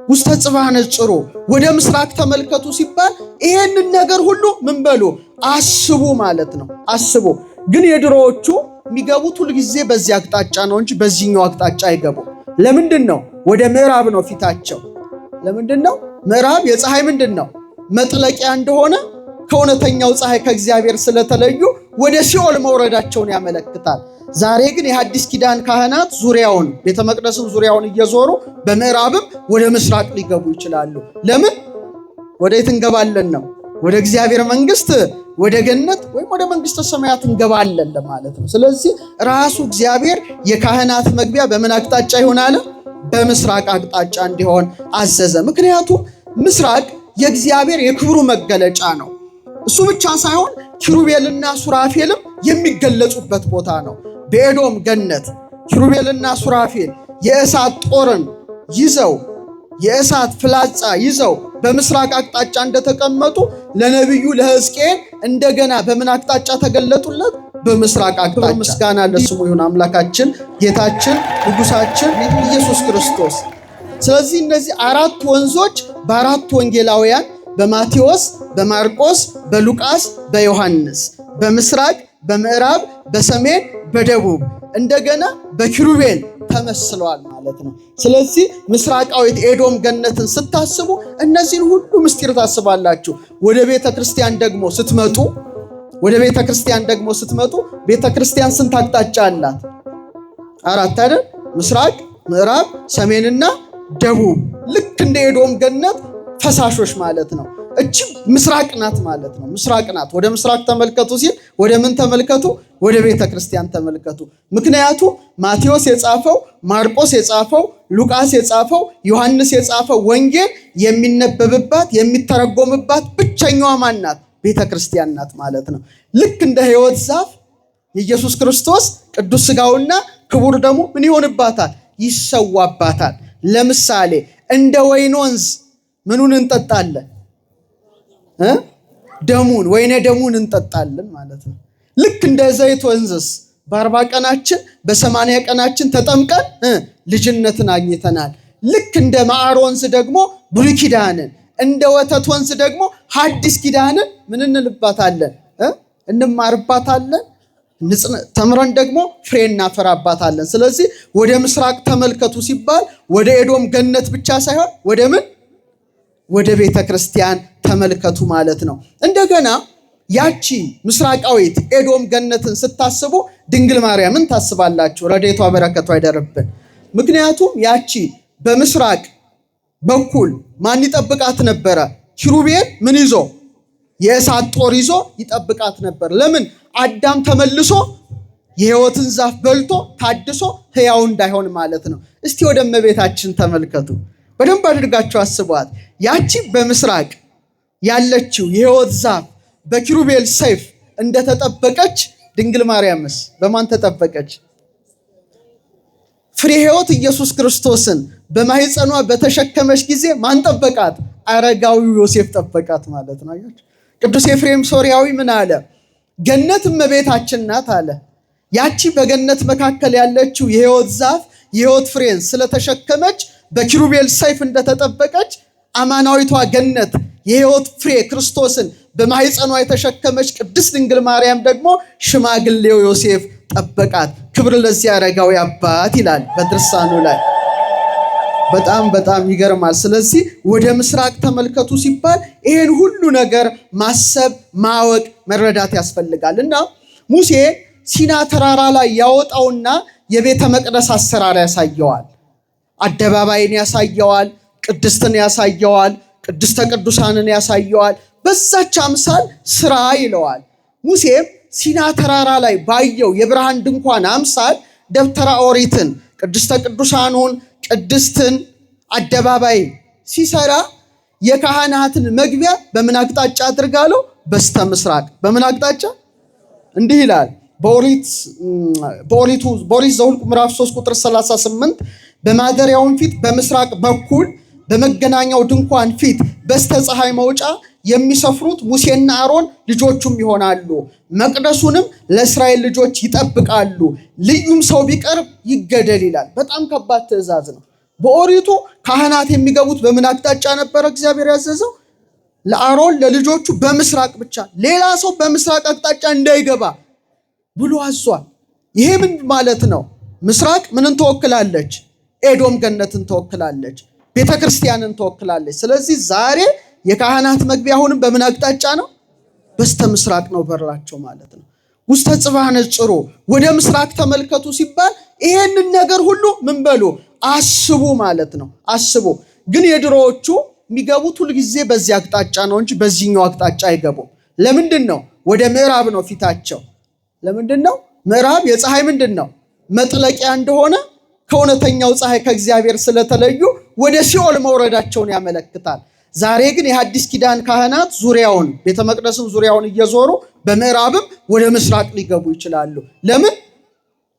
ውስተ ጽባነ ጽሩ ወደ ምስራቅ ተመልከቱ ሲባል ይሄንን ነገር ሁሉ ምን በሉ አስቡ ማለት ነው። አስቡ። ግን የድሮዎቹ የሚገቡት ሁሉ ጊዜ በዚህ አቅጣጫ ነው እንጂ በዚህኛው አቅጣጫ አይገቡ። ለምንድነው? ወደ ምዕራብ ነው ፊታቸው። ለምንድነው? ምዕራብ የፀሐይ ምንድነው? መጥለቂያ እንደሆነ ከእውነተኛው ፀሐይ ከእግዚአብሔር ስለተለዩ ወደ ሲኦል መውረዳቸውን ያመለክታል። ዛሬ ግን የሐዲስ ኪዳን ካህናት ዙሪያውን ቤተ መቅደስን ዙሪያውን እየዞሩ በምዕራብም ወደ ምስራቅ ሊገቡ ይችላሉ። ለምን? ወዴት እንገባለን ነው? ወደ እግዚአብሔር መንግስት፣ ወደ ገነት ወይም ወደ መንግስተ ሰማያት እንገባለን ለማለት ነው። ስለዚህ ራሱ እግዚአብሔር የካህናት መግቢያ በምን አቅጣጫ ይሆናል? በምስራቅ አቅጣጫ እንዲሆን አዘዘ። ምክንያቱም ምስራቅ የእግዚአብሔር የክብሩ መገለጫ ነው። እሱ ብቻ ሳይሆን ኪሩቤልና ሱራፌልም የሚገለጹበት ቦታ ነው። በኤዶም ገነት ኪሩቤልና ሱራፌል የእሳት ጦርን ይዘው የእሳት ፍላጻ ይዘው በምስራቅ አቅጣጫ እንደተቀመጡ ለነቢዩ ለሕዝቅኤል እንደገና በምን አቅጣጫ ተገለጡለት? በምስራቅ አቅጣጫ። ምስጋና ለስሙ ይሁን አምላካችን ጌታችን ንጉሳችን ኢየሱስ ክርስቶስ። ስለዚህ እነዚህ አራት ወንዞች በአራት ወንጌላውያን በማቴዎስ፣ በማርቆስ፣ በሉቃስ፣ በዮሐንስ በምስራቅ፣ በምዕራብ፣ በሰሜን፣ በደቡብ እንደገና በኪሩቤል ተመስለዋል ማለት ነው። ስለዚህ ምስራቃዊት ኤዶም ገነትን ስታስቡ እነዚህን ሁሉ ምስጢር ታስባላችሁ። ወደ ቤተ ክርስቲያን ደግሞ ስትመጡ ቤተ ክርስቲያን ስንት አቅጣጫ አላት? አራት አይደል? ምስራቅ፣ ምዕራብ፣ ሰሜንና ደቡብ። ልክ እንደ ኤዶም ገነት ፈሳሾች ማለት ነው። እቺ ምስራቅ ናት ማለት ነው። ምስራቅ ናት። ወደ ምስራቅ ተመልከቱ ሲል ወደ ምን ተመልከቱ? ወደ ቤተ ክርስቲያን ተመልከቱ። ምክንያቱም ማቴዎስ የጻፈው፣ ማርቆስ የጻፈው፣ ሉቃስ የጻፈው፣ ዮሐንስ የጻፈው ወንጌል የሚነበብባት የሚተረጎምባት ብቸኛዋ ማን ናት? ቤተ ክርስቲያን ናት ማለት ነው። ልክ እንደ ሕይወት ዛፍ የኢየሱስ ክርስቶስ ቅዱስ ሥጋውና ክቡር ደሙ ምን ይሆንባታል? ይሰዋባታል። ለምሳሌ እንደ ወይን ወንዝ ምኑን እንጠጣለን? ደሙን፣ ወይነ ደሙን እንጠጣለን ማለት ነው። ልክ እንደ ዘይት ወንዝስ በ40 ቀናችን በ80 ቀናችን ተጠምቀን ልጅነትን አግኝተናል። ልክ እንደ ማዕር ወንዝ ደግሞ ብሉይ ኪዳንን፣ እንደ ወተት ወንዝ ደግሞ ሐዲስ ኪዳንን ምን እንልባታለን? እንማርባታለን። ተምረን ደግሞ ፍሬ እናፈራባታለን። ስለዚህ ወደ ምስራቅ ተመልከቱ ሲባል ወደ ኤዶም ገነት ብቻ ሳይሆን ወደ ምን? ወደ ቤተ ክርስቲያን ተመልከቱ ማለት ነው። እንደገና ያቺ ምስራቃዊት ኤዶም ገነትን ስታስቡ ድንግል ማርያምን ታስባላችሁ። ረድኤቷ በረከቷ አይደርብን። ምክንያቱም ያቺ በምስራቅ በኩል ማን ይጠብቃት ነበረ? ኪሩቤል ምን ይዞ? የእሳት ጦር ይዞ ይጠብቃት ነበር። ለምን? አዳም ተመልሶ የሕይወትን ዛፍ በልቶ ታድሶ ሕያው እንዳይሆን ማለት ነው። እስቲ ወደ እመቤታችን ተመልከቱ። በደንብ አድርጋችሁ አስቧት። ያቺ በምስራቅ ያለችው የሕይወት ዛፍ በኪሩቤል ሰይፍ እንደተጠበቀች ድንግል ማርያምስ በማን ተጠበቀች? ፍሬ ሕይወት ኢየሱስ ክርስቶስን በማህፀኗ በተሸከመች ጊዜ ማን ጠበቃት? አረጋዊው ዮሴፍ ጠበቃት ማለት ነው። ቅዱስ ኤፍሬም ሶርያዊ ምን አለ? ገነት እመቤታችን ናት አለ። ያቺ በገነት መካከል ያለችው የሕይወት ዛፍ የሕይወት ፍሬን ስለተሸከመች በኪሩቤል ሰይፍ እንደተጠበቀች አማናዊቷ ገነት የሕይወት ፍሬ ክርስቶስን በማህፀኗ የተሸከመች ቅድስት ድንግል ማርያም ደግሞ ሽማግሌው ዮሴፍ ጠበቃት። ክብር ለዚህ አረጋዊ አባት ይላል በድርሳኑ ላይ። በጣም ይገርማል። ስለዚህ ወደ ምስራቅ ተመልከቱ ሲባል ይሄን ሁሉ ነገር ማሰብ፣ ማወቅ፣ መረዳት ያስፈልጋል እና ሙሴ ሲና ተራራ ላይ ያወጣውና የቤተ መቅደስ አሰራር ያሳየዋል። አደባባይን ያሳየዋል፣ ቅድስትን ያሳየዋል፣ ቅድስተ ቅዱሳንን ያሳየዋል። በዛች አምሳል ስራ ይለዋል። ሙሴም ሲና ተራራ ላይ ባየው የብርሃን ድንኳን አምሳል ደብተራ ኦሪትን፣ ቅድስተ ቅዱሳኑን፣ ቅድስትን፣ አደባባይ ሲሰራ የካህናትን መግቢያ በምን አቅጣጫ አድርጋለው? በስተ ምስራቅ። በምን አቅጣጫ? እንዲህ ይላል በኦሪት ዘኍልቍ ምዕራፍ 3 ቁጥር 38 በማደሪያውን ፊት በምስራቅ በኩል በመገናኛው ድንኳን ፊት በስተ ፀሐይ መውጫ የሚሰፍሩት ሙሴና አሮን ልጆቹም ይሆናሉ። መቅደሱንም ለእስራኤል ልጆች ይጠብቃሉ። ልዩም ሰው ቢቀርብ ይገደል ይላል። በጣም ከባድ ትእዛዝ ነው። በኦሪቱ ካህናት የሚገቡት በምን አቅጣጫ ነበረ እግዚአብሔር ያዘዘው? ለአሮን ለልጆቹ በምስራቅ ብቻ፣ ሌላ ሰው በምስራቅ አቅጣጫ እንዳይገባ ብሎ አዟል። ይሄ ምን ማለት ነው? ምስራቅ ምንን ትወክላለች? ኤዶም ገነትን ትወክላለች፣ ቤተክርስቲያንን ትወክላለች። ስለዚህ ዛሬ የካህናት መግቢያ አሁንም በምን አቅጣጫ ነው? በስተ ምስራቅ ነው በራቸው ማለት ነው። ውስተ ጽባህ ነጽሩ፣ ወደ ምስራቅ ተመልከቱ ሲባል ይሄንን ነገር ሁሉ ምን በሉ አስቡ ማለት ነው። አስቡ። ግን የድሮዎቹ የሚገቡት ሁሉ ጊዜ በዚህ አቅጣጫ ነው እንጂ በዚህኛው አቅጣጫ አይገቡም። ለምንድን ነው? ወደ ምዕራብ ነው ፊታቸው። ለምንድን ነው? ምዕራብ የፀሐይ ምንድን ነው? መጥለቂያ እንደሆነ ከእውነተኛው ፀሐይ ከእግዚአብሔር ስለተለዩ ወደ ሲኦል መውረዳቸውን ያመለክታል። ዛሬ ግን የሐዲስ ኪዳን ካህናት ዙሪያውን ቤተ መቅደስን ዙሪያውን እየዞሩ በምዕራብም ወደ ምስራቅ ሊገቡ ይችላሉ። ለምን?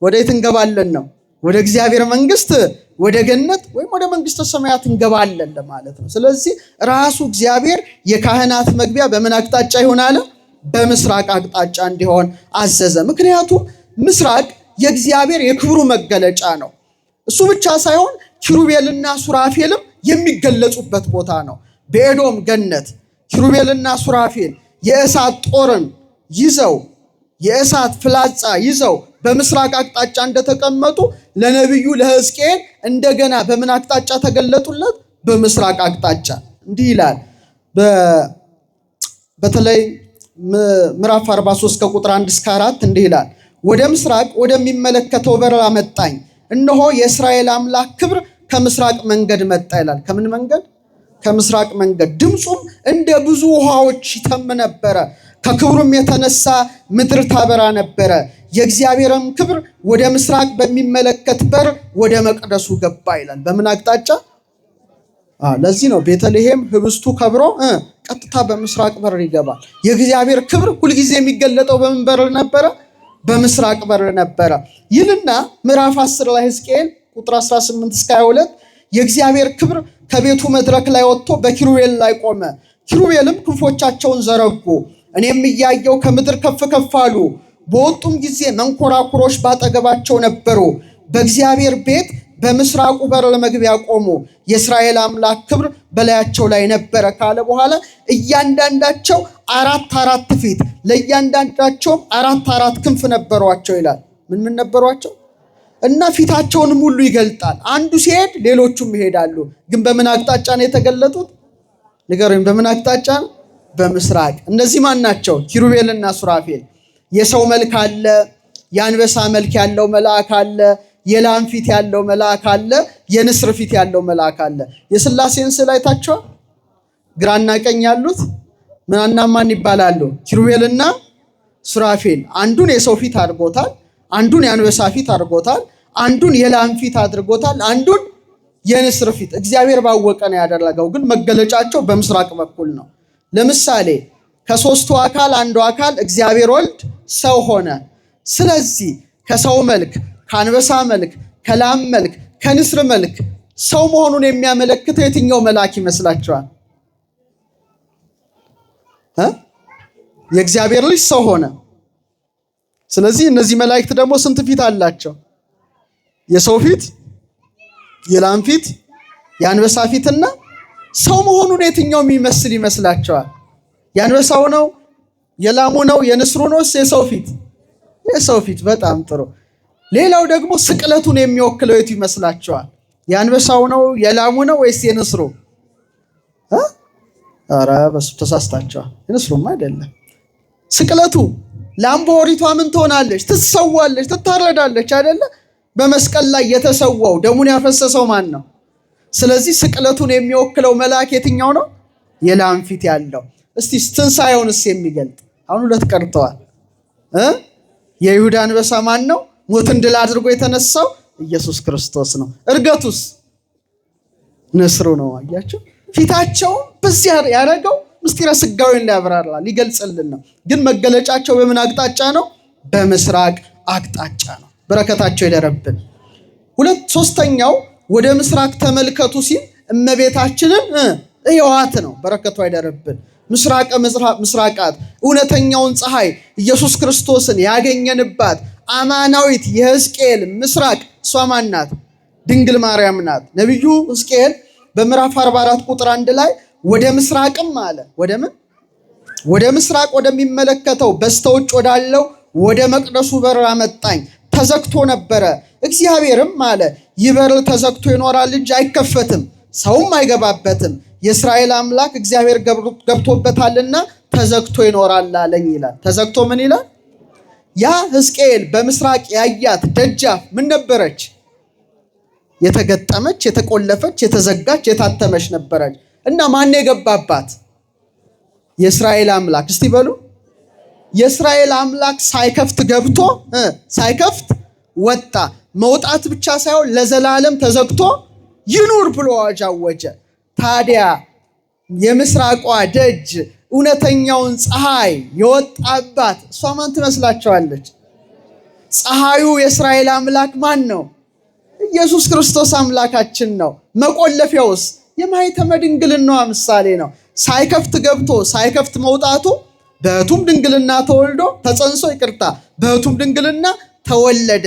ወዴት እንገባለን ነው? ወደ እግዚአብሔር መንግስት፣ ወደ ገነት ወይም ወደ መንግስተ ሰማያት እንገባለን ለማለት ነው። ስለዚህ ራሱ እግዚአብሔር የካህናት መግቢያ በምን አቅጣጫ ይሆናል? በምስራቅ አቅጣጫ እንዲሆን አዘዘ። ምክንያቱም ምስራቅ የእግዚአብሔር የክብሩ መገለጫ ነው። እሱ ብቻ ሳይሆን ኪሩቤልና ሱራፌልም የሚገለጹበት ቦታ ነው። በኤዶም ገነት ኪሩቤልና ሱራፌል የእሳት ጦርን ይዘው የእሳት ፍላጻ ይዘው በምስራቅ አቅጣጫ እንደተቀመጡ ለነቢዩ ለሕዝቅኤል እንደገና በምን አቅጣጫ ተገለጡለት? በምስራቅ አቅጣጫ። እንዲህ ይላል በተለይ ምዕራፍ 43 ከቁጥር 1 እስከ 4 እንዲህ ይላል። ወደ ምስራቅ ወደሚመለከተው በር አመጣኝ፣ እነሆ የእስራኤል አምላክ ክብር ከምስራቅ መንገድ መጣ ይላል። ከምን መንገድ? ከምስራቅ መንገድ። ድምፁም እንደ ብዙ ውሃዎች ይተም ነበረ፣ ከክብሩም የተነሳ ምድር ታበራ ነበረ። የእግዚአብሔርም ክብር ወደ ምስራቅ በሚመለከት በር ወደ መቅደሱ ገባ ይላል። በምን አቅጣጫ? ለዚህ ነው ቤተልሔም ህብስቱ ከብሮ ቀጥታ በምስራቅ በር ይገባል። የእግዚአብሔር ክብር ሁልጊዜ የሚገለጠው በምን በር ነበረ? በምስራቅ በር ነበረ። ይልና ምዕራፍ 10 ላይ ሕዝቅኤል ቁጥር 18 እስከ 22 የእግዚአብሔር ክብር ከቤቱ መድረክ ላይ ወጥቶ በኪሩቤል ላይ ቆመ። ኪሩቤልም ክንፎቻቸውን ዘረጉ፣ እኔም እያየው ከምድር ከፍ ከፍ አሉ። በወጡም ጊዜ መንኮራኩሮች ባጠገባቸው ነበሩ። በእግዚአብሔር ቤት በምስራቁ በር ለመግቢያ ቆሙ። የእስራኤል አምላክ ክብር በላያቸው ላይ ነበረ ካለ በኋላ እያንዳንዳቸው 4 ፊት ለእያንዳንዳቸውም 4 ክንፍ ነበሯቸው ይላል። ምን ነበሯቸው? እና ፊታቸውንም ሁሉ ይገልጣል። አንዱ ሲሄድ ሌሎቹም ይሄዳሉ። ግን በምን አቅጣጫ ነው የተገለጡት? ንገሩኝ። በምን አቅጣጫ? በምስራቅ። እነዚህ ማን ናቸው? ኪሩቤልና ሱራፌል። የሰው መልክ አለ፣ የአንበሳ መልክ ያለው መልአክ አለ፣ የላም ፊት ያለው መልአክ አለ፣ የንስር ፊት ያለው መልአክ አለ። የሥላሴን ስዕል አይታችኋል? ግራና ቀኝ ያሉት ምንና ማን ይባላሉ? ኪሩቤልና ሱራፌል። አንዱን የሰው ፊት አድርጎታል፣ አንዱን የአንበሳ ፊት አድርጎታል፣ አንዱን የላም ፊት አድርጎታል፣ አንዱን የንስር ፊት። እግዚአብሔር ባወቀ ነው ያደረገው፣ ግን መገለጫቸው በምስራቅ በኩል ነው። ለምሳሌ ከሦስቱ አካል አንዱ አካል እግዚአብሔር ወልድ ሰው ሆነ። ስለዚህ ከሰው መልክ፣ ከአንበሳ መልክ፣ ከላም መልክ፣ ከንስር መልክ ሰው መሆኑን የሚያመለክተው የትኛው መልአክ ይመስላችኋል? የእግዚአብሔር ልጅ ሰው ሆነ። ስለዚህ እነዚህ መላእክት ደግሞ ስንት ፊት አላቸው? የሰው ፊት፣ የላም ፊት፣ የአንበሳ ፊትና ሰው መሆኑን የትኛው የሚመስል ይመስላችኋል? የአንበሳው ነው? የላሙ ነው? የንስሩ ነው? የሰው ፊት? የሰው ፊት። በጣም ጥሩ። ሌላው ደግሞ ስቅለቱን የሚወክለው የቱ ይመስላችኋል? የአንበሳው ነው? የላሙ ነው? ወይስ የንስሩ? ኧረ በሱ ተሳስታችኋል። የንስሩማ አይደለም። ስቅለቱ ላም በወሪቷ ምን ትሆናለች? ትሰዋለች፣ ትታረዳለች አይደለ? በመስቀል ላይ የተሰዋው ደሙን ያፈሰሰው ማን ነው? ስለዚህ ስቅለቱን የሚወክለው መልአክ የትኛው ነው? የላም ፊት ያለው። እስቲ ትንሣኤውንስ የሚገልጥ አሁን 2 ቀርተዋል። የይሁዳ አንበሳ ማን ነው? ሞትን ድል አድርጎ የተነሳው ኢየሱስ ክርስቶስ ነው። እርገቱስ ንስሩ ነው። አያችሁ፣ ፊታቸው በዚህ ያደረገው ምስጢረ ስጋዌን ሊያብራራ ሊገልጽልን ነው። ግን መገለጫቸው በምን አቅጣጫ ነው? በምስራቅ አቅጣጫ ነው። በረከታቸው ይደረብን። 3ኛው ወደ ምስራቅ ተመልከቱ ሲል እመቤታችንን እየዋት ነው። በረከቷ ይደረብን። ምስራቀ ምስራቃት እውነተኛውን ፀሐይ ኢየሱስ ክርስቶስን ያገኘንባት አማናዊት የሕዝቅኤል ምስራቅ እሷ ማን ናት? ድንግል ማርያም ናት። ነቢዩ ሕዝቅኤል በምዕራፍ 44 ቁጥር 1 ላይ ወደ ምስራቅም አለ ወደ ምስራቅ ወደሚመለከተው በስተውጭ ወዳለው ወደ መቅደሱ በር አመጣኝ። ተዘግቶ ነበረ። እግዚአብሔርም አለ ይህ በር ተዘግቶ ይኖራል እንጂ አይከፈትም፣ ሰውም አይገባበትም። የእስራኤል አምላክ እግዚአብሔር ገብቶበታልና ተዘግቶ ይኖራል አለኝ ይላል። ተዘግቶ ምን ይላል? ያ ሕዝቅኤል በምስራቅ ያያት ደጃፍ ምን ነበረች? የተገጠመች፣ የተቆለፈች፣ የተዘጋች፣ የታተመች ነበረች። እና ማን የገባባት? የእስራኤል አምላክ። እስቲ በሉ የእስራኤል አምላክ ሳይከፍት ገብቶ ሳይከፍት ወጣ። መውጣት ብቻ ሳይሆን ለዘላለም ተዘግቶ ይኑር ብሎ አዋጅ አወጀ። ታዲያ የምስራቋ ደጅ እውነተኛውን ፀሐይ የወጣባት እሷ ማን ትመስላችኋለች? ፀሐዩ የእስራኤል አምላክ ማን ነው? ኢየሱስ ክርስቶስ አምላካችን ነው። መቆለፊያውስ የማኅተመ ድንግልናዋ ምሳሌ ነው። ሳይከፍት ገብቶ ሳይከፍት መውጣቱ በሕቱም ድንግልና ተወልዶ ተጸንሶ በሕቱም ድንግልና ተወለደ።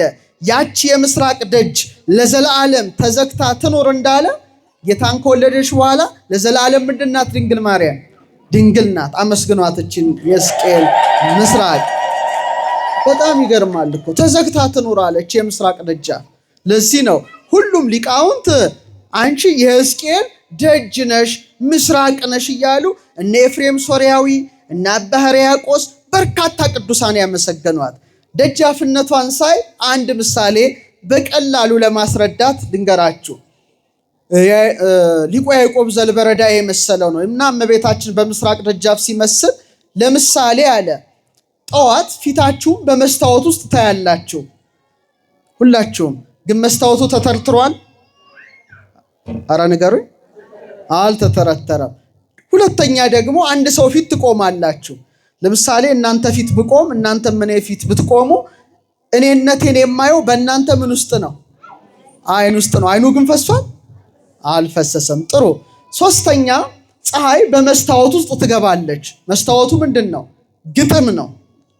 ያቺ የምስራቅ ደጅ ለዘላለም ተዘግታ ትኖር እንዳለ ጌታን ከወለደች በኋላ ለዘላለም ምንድን ናት? ድንግል ማርያም ድንግል ናት። አመስግኗት እችን የሕዝቅኤል ምስራቅ። በጣም ይገርማል እኮ ተዘግታ ትኖር አለች የምስራቅ ደጃፍ። ለዚህ ነው ሁሉም ሊቃውንት አንቺ የሕዝቅኤል ደጅ ነሽ፣ ምስራቅ ነሽ እያሉ እነ ኤፍሬም ሶርያዊ እና አባ ሕርያቆስ በርካታ ቅዱሳን ያመሰገኗት። ደጃፍነቷን ሳይ አንድ ምሳሌ በቀላሉ ለማስረዳት ድንገራችሁ። ሊቁ ያዕቆብ ዘልበረዳ የመሰለው ነው እና እመቤታችን በምስራቅ ደጃፍ ሲመስል ለምሳሌ አለ ጠዋት ፊታችሁም በመስታወት ውስጥ ታያላችሁ። ሁላችሁም ግን መስታወቱ ተተርትሯል? አረ ንገሩኝ። አልተተረተረም። ሁለተኛ ደግሞ አንድ ሰው ፊት ትቆማላችሁ። ለምሳሌ እናንተ ፊት ብቆም እናንተ ምን ፊት ብትቆሙ እኔነቴን የማየው በእናንተ ምን ውስጥ ነው? አይን ውስጥ ነው። አይኑ ግን ፈሷል? አልፈሰሰም። ጥሩ። ሶስተኛ ፀሐይ በመስታወት ውስጥ ትገባለች። መስታወቱ ምንድን ነው? ግጥም ነው፣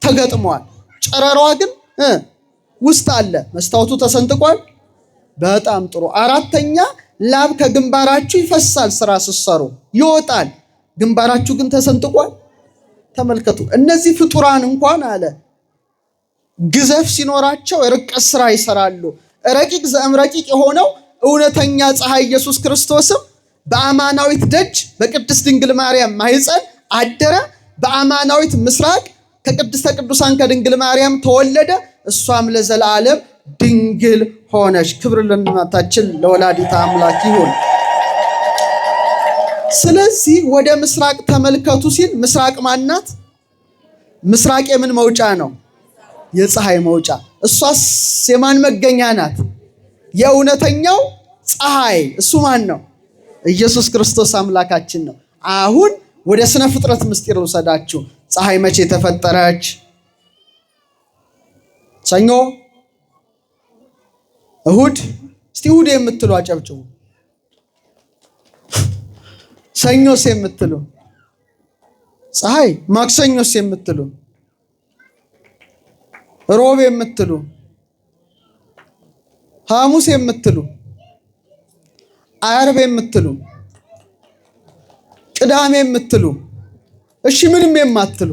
ተገጥሟል። ጨረሯ ግን ውስጥ አለ። መስታወቱ ተሰንጥቋል። በጣም ጥሩ። አራተኛ ላብ ከግንባራችሁ ይፈሳል፣ ስራ ስትሰሩ ይወጣል። ግንባራችሁ ግን ተሰንጥቋል። ተመልከቱ። እነዚህ ፍጡራን እንኳን አለ ግዘፍ ሲኖራቸው ርቀት ስራ ይሰራሉ። ረቂቅ ዘእምረቂቅ የሆነው እውነተኛ ፀሐይ ኢየሱስ ክርስቶስም በአማናዊት ደጅ በቅድስት ድንግል ማርያም ማኅፀን አደረ። በአማናዊት ምስራቅ ከቅድስተ ቅዱሳን ከድንግል ማርያም ተወለደ። እሷም ለዘላለም ድንግል ሆነች። ክብር ለእናታችን ለወላዲተ አምላክ ይሁን። ስለዚህ ወደ ምስራቅ ተመልከቱ ሲል ምስራቅ ማናት? ምስራቅ የምን መውጫ ነው? የፀሐይ መውጫ። እሷስ የማን መገኛ ናት? የእውነተኛው ፀሐይ። እሱ ማን ነው? ኢየሱስ ክርስቶስ አምላካችን ነው። አሁን ወደ ስነ ፍጥረት ምስጢር ልውሰዳችሁ። ፀሐይ መቼ ተፈጠረች? ሰኞ፣ እሁድ። እስቲ እሁድ የምትሉ አጨብጭቡ። ሰኞስ የምትሉ ፀሐይ፣ ማክሰኞስ የምትሉ፣ ሮብ የምትሉ፣ ሐሙስ የምትሉ፣ ዓርብ የምትሉ፣ ቅዳሜ የምትሉ፣ እሺ ምንም የማትሉ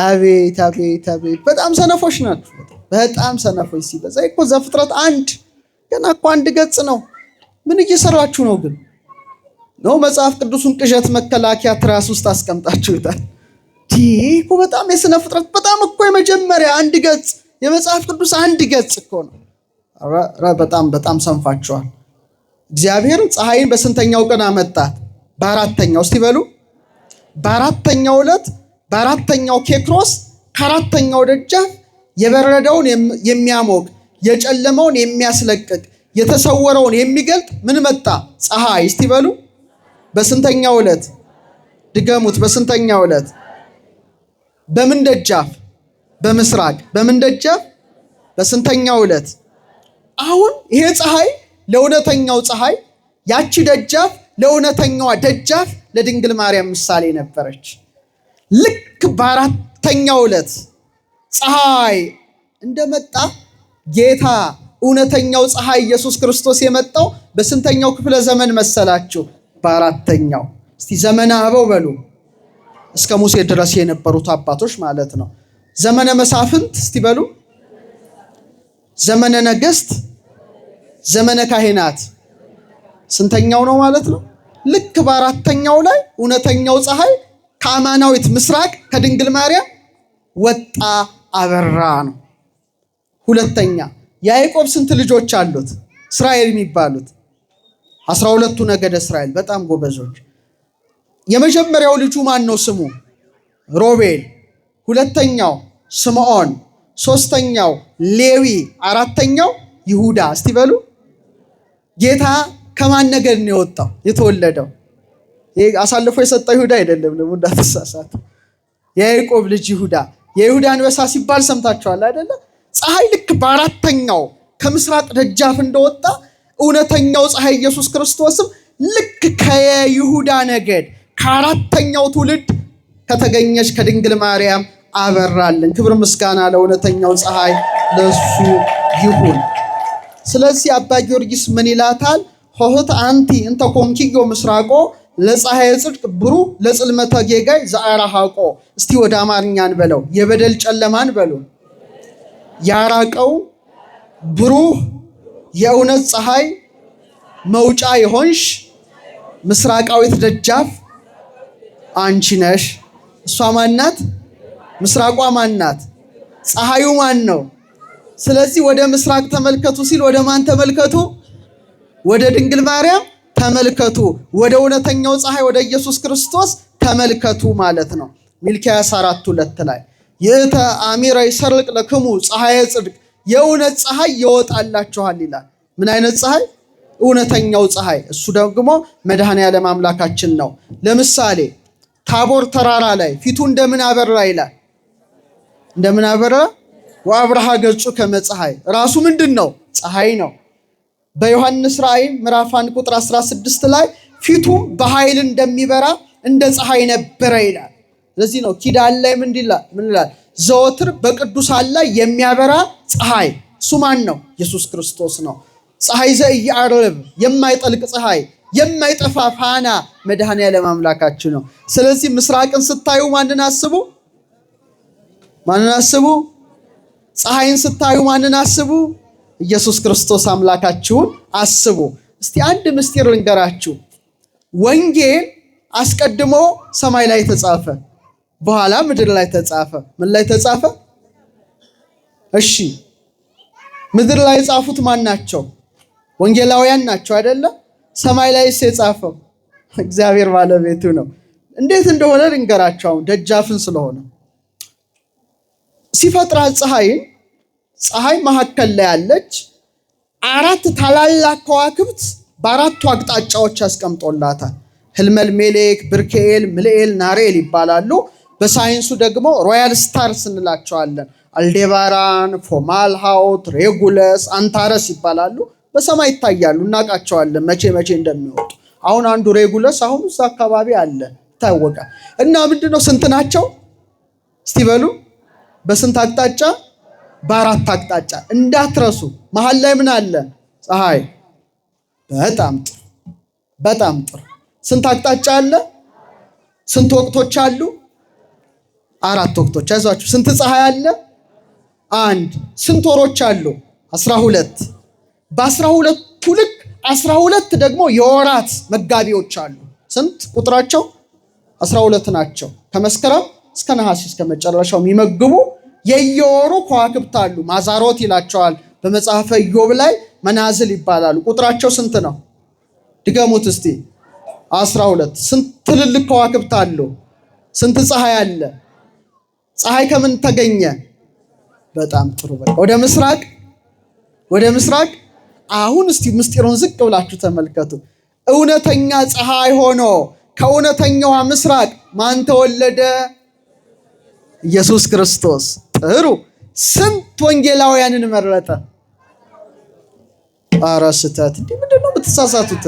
አቤት አቤት አቤት! በጣም ሰነፎች ናችሁ። በጣም ሰነፎች ሲበዛ እኮ ዘፍጥረት አንድ ገና እኮ አንድ ገጽ ነው። ምን እየሰራችሁ ነው ግን? ነው መጽሐፍ ቅዱሱን ቅዠት መከላከያ ትራስ ውስጥ አስቀምጣችሁታል። እኮ በጣም የስነ ፍጥረት በጣም እኮ የመጀመሪያ አንድ ገጽ የመጽሐፍ ቅዱስ አንድ ገጽ እኮ ነው። በጣም በጣም ሰንፋችኋል። እግዚአብሔር ፀሐይን በስንተኛው ቀን አመጣት? በአራተኛው። እስቲ በሉ በአራተኛው ዕለት በአራተኛው ኬክሮስ ከአራተኛው ደጃፍ የበረደውን የሚያሞቅ የጨለመውን የሚያስለቅቅ የተሰወረውን የሚገልጥ ምን መጣ? ፀሐይ። እስቲ በሉ በስንተኛው ዕለት? ድገሙት። በስንተኛው ዕለት? በምን ደጃፍ? በምስራቅ። በምን ደጃፍ? በስንተኛው ዕለት? አሁን ይሄ ፀሐይ ለእውነተኛው ፀሐይ፣ ያቺ ደጃፍ ለእውነተኛዋ ደጃፍ ለድንግል ማርያም ምሳሌ ነበረች። ልክ በአራተኛው ዕለት ፀሐይ እንደመጣ ጌታ እውነተኛው ፀሐይ ኢየሱስ ክርስቶስ የመጣው በስንተኛው ክፍለ ዘመን መሰላችሁ? በአራተኛው። እስቲ ዘመነ አበው በሉ። እስከ ሙሴ ድረስ የነበሩት አባቶች ማለት ነው። ዘመነ መሳፍንት እስቲ በሉ። ዘመነ ነገስት፣ ዘመነ ካህናት ስንተኛው ነው ማለት ነው? ልክ በአራተኛው ላይ እውነተኛው ፀሐይ ከአማናዊት ምስራቅ ከድንግል ማርያም ወጣ አበራ ነው። ሁለተኛ ያዕቆብ ስንት ልጆች አሉት? እስራኤል የሚባሉት 12ቱ ነገደ እስራኤል በጣም ጎበዞች። የመጀመሪያው ልጁ ማን ነው ስሙ? ሮቤል። ሁለተኛው ስምዖን፣ ሶስተኛው ሌዊ፣ አራተኛው ይሁዳ። እስቲ በሉ ጌታ ከማን ነገድ ነው የወጣው የተወለደው? አሳልፎ የሰጠው ይሁዳ አይደለም፣ ደግሞ እንዳትሳሳቱ። የያዕቆብ ልጅ ይሁዳ። የይሁዳ አንበሳ ሲባል ሰምታችኋል አይደለ? ፀሐይ ልክ በአራተኛው ከምስራቅ ደጃፍ እንደወጣ እውነተኛው ፀሐይ ኢየሱስ ክርስቶስም ልክ ከይሁዳ ነገድ ከአራተኛው ትውልድ ከተገኘች ከድንግል ማርያም አበራልን። ክብር ምስጋና ለእውነተኛው ፀሐይ ለሱ ይሁን። ስለዚህ አባ ጊዮርጊስ ምን ይላታል? ሆህት አንቲ እንተ ኮንኪዮ ምስራቆ ለፀሐይ ጽድቅ ብሩህ ለጽልመተ ጌጋይ ዘአራሃቆ። እስቲ ወደ አማርኛን በለው። የበደል ጨለማን በሉ ያራቀው ብሩህ የእውነት ፀሐይ መውጫ የሆንሽ ምስራቃዊት ደጃፍ አንቺ ነሽ። እሷ ማናት? ምስራቋ ማናት? ፀሐዩ ማን ነው? ስለዚህ ወደ ምስራቅ ተመልከቱ ሲል ወደ ማን ተመልከቱ? ወደ ድንግል ማርያም ተመልከቱ። ወደ እውነተኛው ፀሐይ ወደ ኢየሱስ ክርስቶስ ተመልከቱ ማለት ነው። ሚልክያስ 4:2 ላይ ይእተ አሚረ ይሰርቅ ለክሙ ፀሐየ ጽድቅ፣ የእውነት ፀሐይ ይወጣላችኋል ይላል። ምን አይነት ፀሐይ? እውነተኛው ፀሐይ። እሱ ደግሞ መድኃኔዓለም አምላካችን ነው። ለምሳሌ ታቦር ተራራ ላይ ፊቱ እንደምን አበራ ይላል። እንደምን አበራ? ወአብርሃ ገጹ ከመ ፀሐይ። ራሱ ምንድን ነው? ፀሐይ ነው። በዮሐንስ ራእይ ምዕራፍ 1 ቁጥር 16 ላይ ፊቱም በኃይል እንደሚበራ እንደ ፀሐይ ነበረ ይላል። ለዚህ ነው ኪዳን ላይ ምን ይላል? ዘወትር በቅዱሳን ላይ የሚያበራ ፀሐይ። እሱ ማን ነው? ኢየሱስ ክርስቶስ ነው። ፀሐይ ዘኢየዐርብ፣ የማይጠልቅ ፀሐይ፣ የማይጠፋ ፋና መድኃኔዓለም አምላካችን ነው። ስለዚህ ምስራቅን ስታዩ ማንን አስቡ? ማንን አስቡ? ፀሐይን ስታዩ ማንን አስቡ? ኢየሱስ ክርስቶስ አምላካችሁን አስቡ። እስቲ አንድ ምስጢር ልንገራችሁ። ወንጌል አስቀድሞ ሰማይ ላይ ተጻፈ፣ በኋላ ምድር ላይ ተጻፈ። ምን ላይ ተጻፈ? እሺ ምድር ላይ የጻፉት ማን ናቸው? ወንጌላውያን ናቸው አይደለ? ሰማይ ላይ የጻፈው እግዚአብሔር ባለቤቱ ነው። እንዴት እንደሆነ ልንገራችሁ። አሁን ደጃፍን ስለሆነ ሲፈጥራት ፀሐይ መካከል ላይ ያለች 4 ታላላቅ ከዋክብት በአራቱ አቅጣጫዎች ያስቀምጦላታል። ህልመል፣ ሜሌክ፣ ብርኬኤል፣ ምልኤል፣ ናሬል ይባላሉ። በሳይንሱ ደግሞ ሮያል ስታርስ እንላቸዋለን። አልዴባራን፣ ፎማልሃውት፣ ሬጉለስ፣ አንታረስ ይባላሉ። በሰማይ ይታያሉ፣ እናውቃቸዋለን መቼ እንደሚወጡ። አሁን አንዱ ሬጉለስ አሁን እዛ አካባቢ አለ ይታወቃል። እና ምንድነው ስንት ናቸው እስቲ በሉ? በስንት አቅጣጫ? በ4 አቅጣጫ። እንዳትረሱ። መሀል ላይ ምን አለ? ፀሐይ። በጣም ጥሩ፣ በጣም ጥሩ። ስንት አቅጣጫ አለ? ስንት ወቅቶች አሉ? 4 ወቅቶች። አይዟችሁ። ስንት ፀሐይ አለ? 1። ስንት ወሮች አሉ? 12። በ12ቱ ልክ 12 ደግሞ የወራት መጋቢዎች አሉ። ስንት ቁጥራቸው? 12 ናቸው። ከመስከረም እስከ ነሐሴ እስከ መጨረሻው የሚመግቡ የየወሩ ከዋክብት አሉ። ማዛሮት ይላቸዋል በመጽሐፈ ኢዮብ ላይ፣ መናዝል ይባላሉ። ቁጥራቸው ስንት ነው? ድገሙት እስቲ። 12። ስንት ትልልቅ ከዋክብት አሉ? ስንት ፀሐይ አለ? ፀሐይ ከምን ተገኘ? በጣም ጥሩ። በቃ ወደ ምስራቅ። አሁን እስቲ ምስጢሩን ዝቅ ብላችሁ ተመልከቱ። እውነተኛ ፀሐይ ሆኖ ከእውነተኛዋ ምስራቅ ማን ተወለደ? ኢየሱስ ክርስቶስ። ጥሩ። ስንት ወንጌላውያንን መረጠ? ኧረ ስህተት! እንዴ ምንድነው የምትሳሳቱት?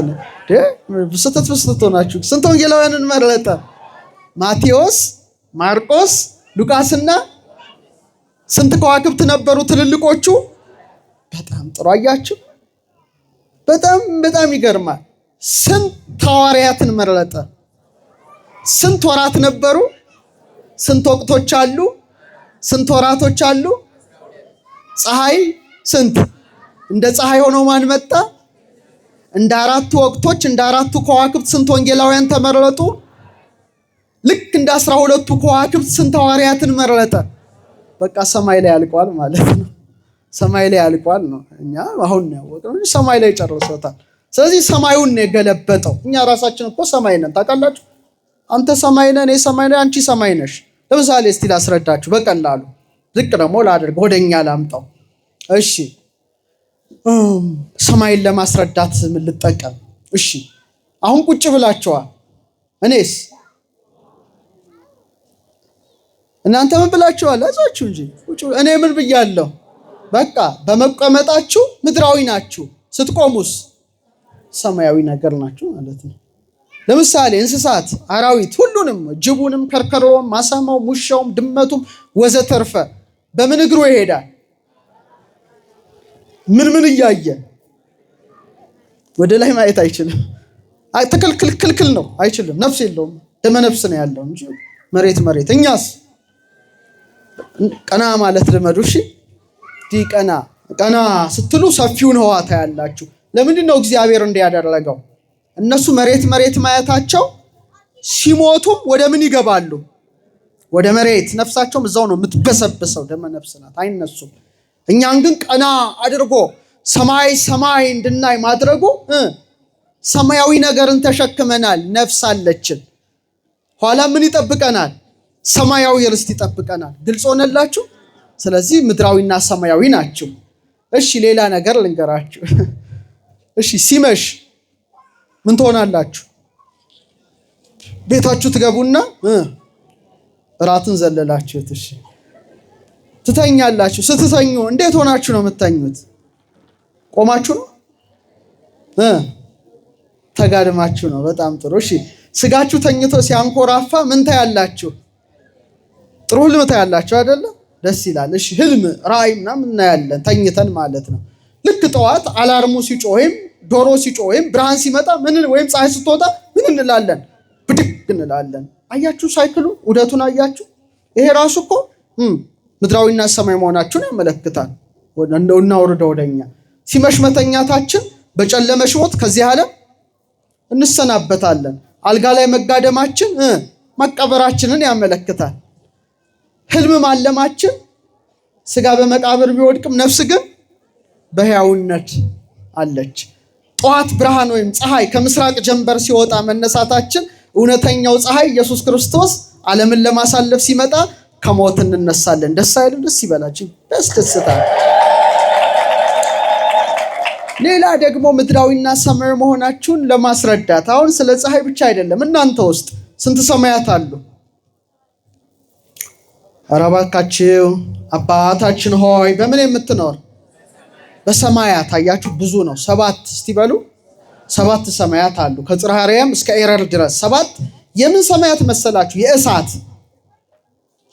ስህተት ሆናችሁ። ስንት ወንጌላውያንን መረጠ? ማቴዎስ፣ ማርቆስ፣ ሉቃስና ስንት ከዋክብት ነበሩ ትልልቆቹ? በጣም ጥሩ። አያችሁ፣ በጣም በጣም ይገርማል። ስንት ሐዋርያትን መረጠ? ስንት ወራት ነበሩ? ስንት ወቅቶች አሉ? ስንት ወራቶች አሉ? ፀሐይ ስንት? እንደ ፀሐይ ሆኖ ማን መጣ? እንደ አራቱ ወቅቶች እንደ አራቱ ከዋክብት ስንት ወንጌላውያን ተመረጡ? ልክ እንደ 12ቱ ከዋክብት ስንት ሐዋርያትን መረጠ? በቃ ሰማይ ላይ ያልቋል ማለት ነው። ሰማይ ላይ ያልቋል ነው። እኛ አሁን ነው ያወቅነው፣ ሰማይ ላይ ጨርሶታል። ስለዚህ ሰማዩን ነው የገለበጠው። እኛ ራሳችን እኮ ሰማይ ነን፣ ታውቃላችሁ? አንተ ሰማይ ነህ፣ እኔ ሰማይ ነኝ፣ አንቺ ሰማይ ነሽ። ለምሳሌ እስቲ ላስረዳችሁ በቀላሉ፣ ዝቅ ደግሞ ላድርግ፣ ወደኛ ላምጣው። እሺ ሰማይን ለማስረዳት ምን ልጠቀም? እሺ አሁን ቁጭ ብላችኋል። እኔስ እናንተ ምን ብላችኋል? አይዟችሁ እንጂ ቁጭ። እኔ ምን ብያለሁ? በቃ በመቀመጣችሁ ምድራዊ ናችሁ፣ ስትቆሙስ ሰማያዊ ነገር ናችሁ ማለት ነው። ለምሳሌ እንስሳት፣ አራዊት፣ ሁሉንም ጅቡንም፣ ከርከሮም፣ ማሳማው፣ ሙሻውም፣ ድመቱም ወዘተርፈ በምን እግሩ ይሄዳል? ምን እያየ? ወደ ላይ ማየት አይችልም። ክልክል ነው፣ አይችልም። ነፍስ የለውም፣ ደመ ነፍስ ነው ያለው እንጂ መሬት። እኛስ ቀና ማለት ልመዱ። እሺ ቀና ስትሉ ሰፊውን ህዋ ታያላችሁ። ለምንድን ነው እግዚአብሔር እንዲያደረገው? እነሱ መሬት ማየታቸው ሲሞቱም ወደ ምን ይገባሉ? ወደ መሬት። ነፍሳቸውም እዛው ነው የምትበሰብሰው፣ ደመ ነፍስ ናት፣ አይነሱም። እኛን ግን ቀና አድርጎ ሰማይ እንድናይ ማድረጉ ሰማያዊ ነገርን ተሸክመናል። ነፍስ አለችን። ኋላ ምን ይጠብቀናል? ሰማያዊ ርስት ይጠብቀናል። ግልጽ ሆነላችሁ? ስለዚህ ምድራዊና ሰማያዊ ናችሁ። እሺ ሌላ ነገር ልንገራችሁ። እሺ ሲመሽ ምን ትሆናላችሁ? ቤታችሁ ትገቡና እራትን ዘለላችሁት። እሺ ትተኛላችሁ። ስትተኙ እንዴት ሆናችሁ ነው የምትተኙት? ቆማችሁ ነው? ተጋድማችሁ ነው? በጣም ጥሩ። እሺ ስጋችሁ ተኝቶ ሲያንኮራፋ ምን ታያላችሁ? ጥሩ ህልም ታያላችሁ አይደለ? ደስ ይላል። እሺ ህልም ራእይ ምናምን እናያለን ተኝተን ማለት ነው። ልክ ጠዋት አላርሙ ሲጮህ ወይም ዶሮ ሲጮህ ወይም ብርሃን ሲመጣ ወይም ፀሐይ ስትወጣ ምን እንላለን? ብድግ እንላለን። አያችሁ ሳይክሉ ውደቱን አያችሁ? ይሄ ራሱ እኮ ምድራዊና ሰማይ መሆናችሁን ያመለክታል። እናውርደው ወደኛ። ሲመሽ መተኛታችን በጨለመሽ ሞት ከዚህ ዓለም እንሰናበታለን። አልጋ ላይ መጋደማችን መቀበራችንን ያመለክታል። ህልም ማለማችን ስጋ በመቃብር ቢወድቅም ነፍስ ግን በሕያውነት አለች። ጠዋት ብርሃን ወይም ፀሐይ ከምስራቅ ጀንበር ሲወጣ መነሳታችን እውነተኛው ፀሐይ ኢየሱስ ክርስቶስ ዓለምን ለማሳለፍ ሲመጣ ከሞት እንነሳለን። ደስ አይልም? ደስ ይበላችሁ። ደስታል። ሌላ ደግሞ ምድራዊና ሰማያዊ መሆናችሁን ለማስረዳት አሁን ስለ ፀሐይ ብቻ አይደለም። እናንተ ውስጥ ስንት ሰማያት አሉ? ኧረ እባካችሁ አባታችን ሆይ በምን የምትኖር? በሰማያት። አያችሁ ብዙ ነው። 7 እስቲ በሉ። 7 ሰማያት አሉ ከጽርሐ አርያም እስከ ኤረር ድረስ 7። የምን ሰማያት መሰላችሁ?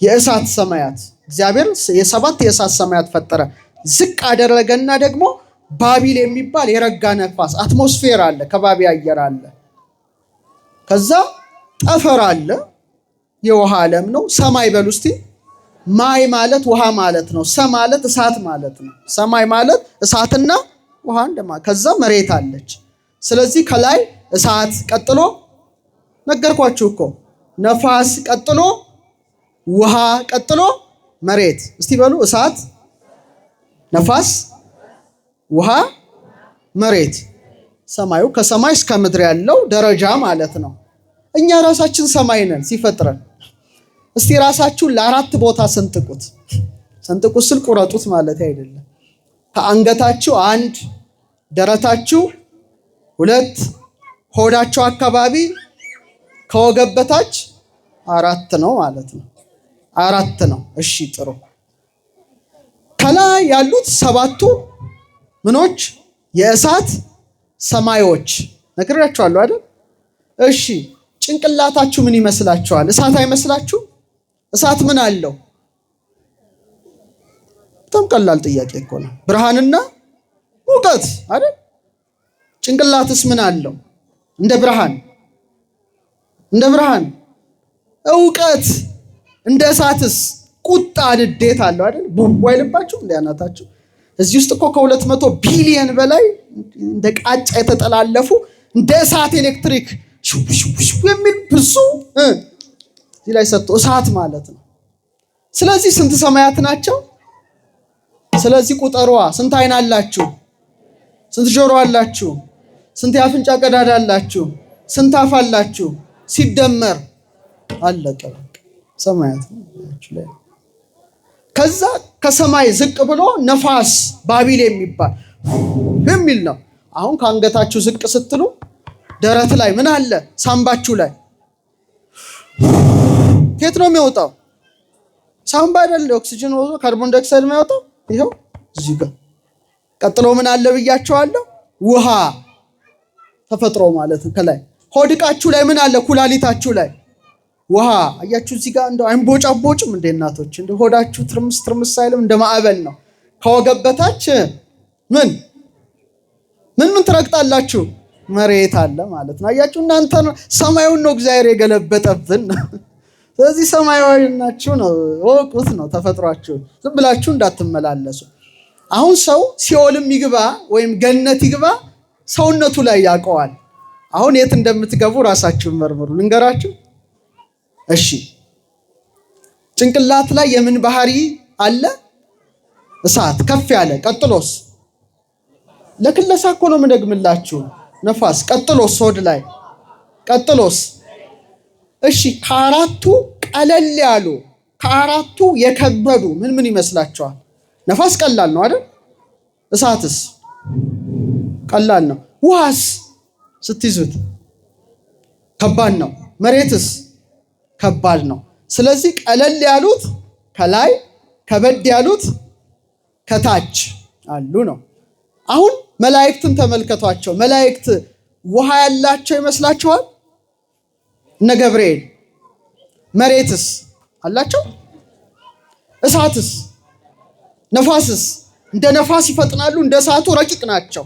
የእሳት ሰማያት። እግዚአብሔር የ7 የእሳት ሰማያት ፈጠረ። ዝቅ አደረገና ደግሞ ባቢል የሚባል የረጋ ነፋስ አትሞስፌር አለ፣ ከባቢ አየር አለ። ከዛ ጠፈር አለ፣ የውሃ ዓለም ነው። ሰማይ በሉ እስቲ። ማይ ማለት ውሃ ማለት ነው። ማለት እሳት ማለት ነው። ሰማይ ማለት እሳትና ውሃ እንደማ። ከዛ መሬት አለች። ስለዚህ ከላይ እሳት፣ ቀጥሎ ነገርኳችሁ እኮ ነፋስ፣ ቀጥሎ ውሃ፣ ቀጥሎ መሬት። እስቲ በሉ እሳት፣ ነፋስ፣ ውሃ፣ መሬት። ሰማዩ ከሰማይ እስከ ምድር ያለው ደረጃ ማለት ነው። እኛ ራሳችን ሰማይ ነን ሲፈጥረን። እስቲ ራሳችሁን ለ4 ቦታ ሰንጥቁት። ሰንጥቁት ስል ቁረጡት ማለት አይደለም። ከአንገታችሁ 1፣ ደረታችሁ 2፣ ሆዳችሁ አካባቢ ከወገብ በታች 4 ነው ማለት ነው። 4 ነው። እሺ ጥሩ። ከላይ ያሉት 7ቱ ምኖች የእሳት ሰማዮች ነግሬያችኋለሁ አይደል? እሺ ጭንቅላታችሁ ምን ይመስላችኋል? እሳት አይመስላችሁ? እሳት ምን አለው? በጣም ቀላል ጥያቄ እኮ ነው። ብርሃንና ሙቀት አይደል? ጭንቅላትስ ምን አለው? እንደ ብርሃን እውቀት እንደ እሳትስ ቁጣ ንዴት አለው አይደል? ቡቡ አይልባችሁ እንደ አናታችሁ። እዚህ ውስጥ እኮ ከ200 ቢሊየን በላይ እንደ ቃጫ የተጠላለፉ እንደ እሳት ኤሌክትሪክ የሚል ብዙ እዚህ ላይ ሰጥቶ እሳት ማለት ነው። ስለዚህ ስንት ሰማያት ናቸው? ስለዚህ ቁጠሯ። ስንት አይን አላችሁ? ስንት ጆሮ አላችሁ? ስንት የአፍንጫ ቀዳዳ አላችሁ? ስንት አፍ አላችሁ? ሲደመር አለቀ ሰማያት ነው። ከዛ ከሰማይ ዝቅ ብሎ ነፋስ ባቢል የሚል ነው። አሁን ከአንገታችሁ ዝቅ ስትሉ ደረት ላይ ምን አለ? ሳምባችሁ ላይ ከየት ነው የሚወጣው? ሳምባ አይደለ? ኦክሲጅን ወዞ ካርቦን ዳይኦክሳይድ የሚያወጣው ይሄው እዚህ ጋር። ቀጥሎ ምን አለ ብያቸዋለሁ? ውሃ ተፈጥሮ ማለት ነው። ከላይ ሆድቃችሁ ላይ ምን አለ? ኩላሊታችሁ ላይ ውሃ። አያችሁ እዚህ ጋር እንደው አይንቦጫቦጭም እንደ እናቶች እንደ ሆዳችሁ ትርምስ አይልም? እንደ ማዕበል ነው። ከወገብ በታች ምን ትረግጣላችሁ? መሬት አለ ማለት ነው። አያችሁ እናንተ ሰማዩን ነው እግዚአብሔር የገለበጠብን። ስለዚህ ሰማያዊ ናችሁ ነው ወቁት ነው ተፈጥሯችሁ። ዝም ብላችሁ እንዳትመላለሱ። አሁን ሰው ሲኦልም ይግባ ወይም ገነት ይግባ ሰውነቱ ላይ ያውቀዋል። አሁን የት እንደምትገቡ ራሳችሁን መርምሩ። ልንገራችሁ እሺ። ጭንቅላት ላይ የምን ባህሪ አለ? እሳት ከፍ ያለ። ቀጥሎስ? ለክለሳ እኮ ነው የምነግምላችሁ። ነፋስ። ቀጥሎስ? ሆድ ላይ። ቀጥሎስ? እሺ ከአራቱ ቀለል ያሉ ከአራቱ የከበዱ ምን ይመስላችኋል? ነፋስ ቀላል ነው አይደል? እሳትስ ቀላል ነው። ውሃስ ስትይዙት ከባድ ነው። መሬትስ ከባድ ነው። ስለዚህ ቀለል ያሉት ከላይ ከበድ ያሉት ከታች አሉ ነው። አሁን መላእክትን ተመልከቷቸው። መላእክት ውሃ ያላቸው ይመስላችኋል? እነ ገብርኤል። መሬትስ አላቸው? እሳትስ? ነፋስስ? እንደ ነፋስ ይፈጥናሉ፣ እንደ እሳቱ ረቂቅ ናቸው።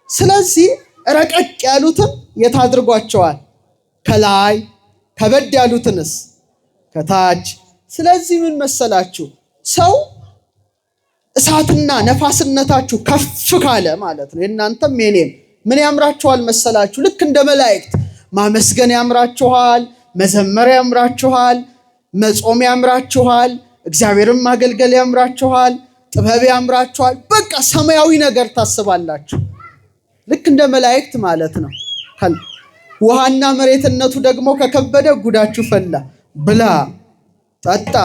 ስለዚህ ረቀቅ ያሉትን የት አድርጓቸዋል? ከላይ። ከበድ ያሉትንስ? ከታች። ስለዚህ ምን መሰላችሁ? ሰው እሳትና ነፋስነታችሁ ከፍ ካለ ማለት ነው የእናንተም የኔም ምን ያምራችኋል መሰላችሁ? ልክ እንደ መላእክት ማመስገን ያምራችኋል፣ መዘመር ያምራችኋል፣ መጾም ያምራችኋል፣ እግዚአብሔርን ማገልገል ያምራችኋል፣ ጥበብ ያምራችኋል። በቃ ሰማያዊ ነገር ታስባላችሁ። ልክ እንደ መላእክት ማለት ነው። ውሃና መሬትነቱ ደግሞ ከከበደ ጉዳችሁ ፈላ። ብላ፣ ጠጣ፣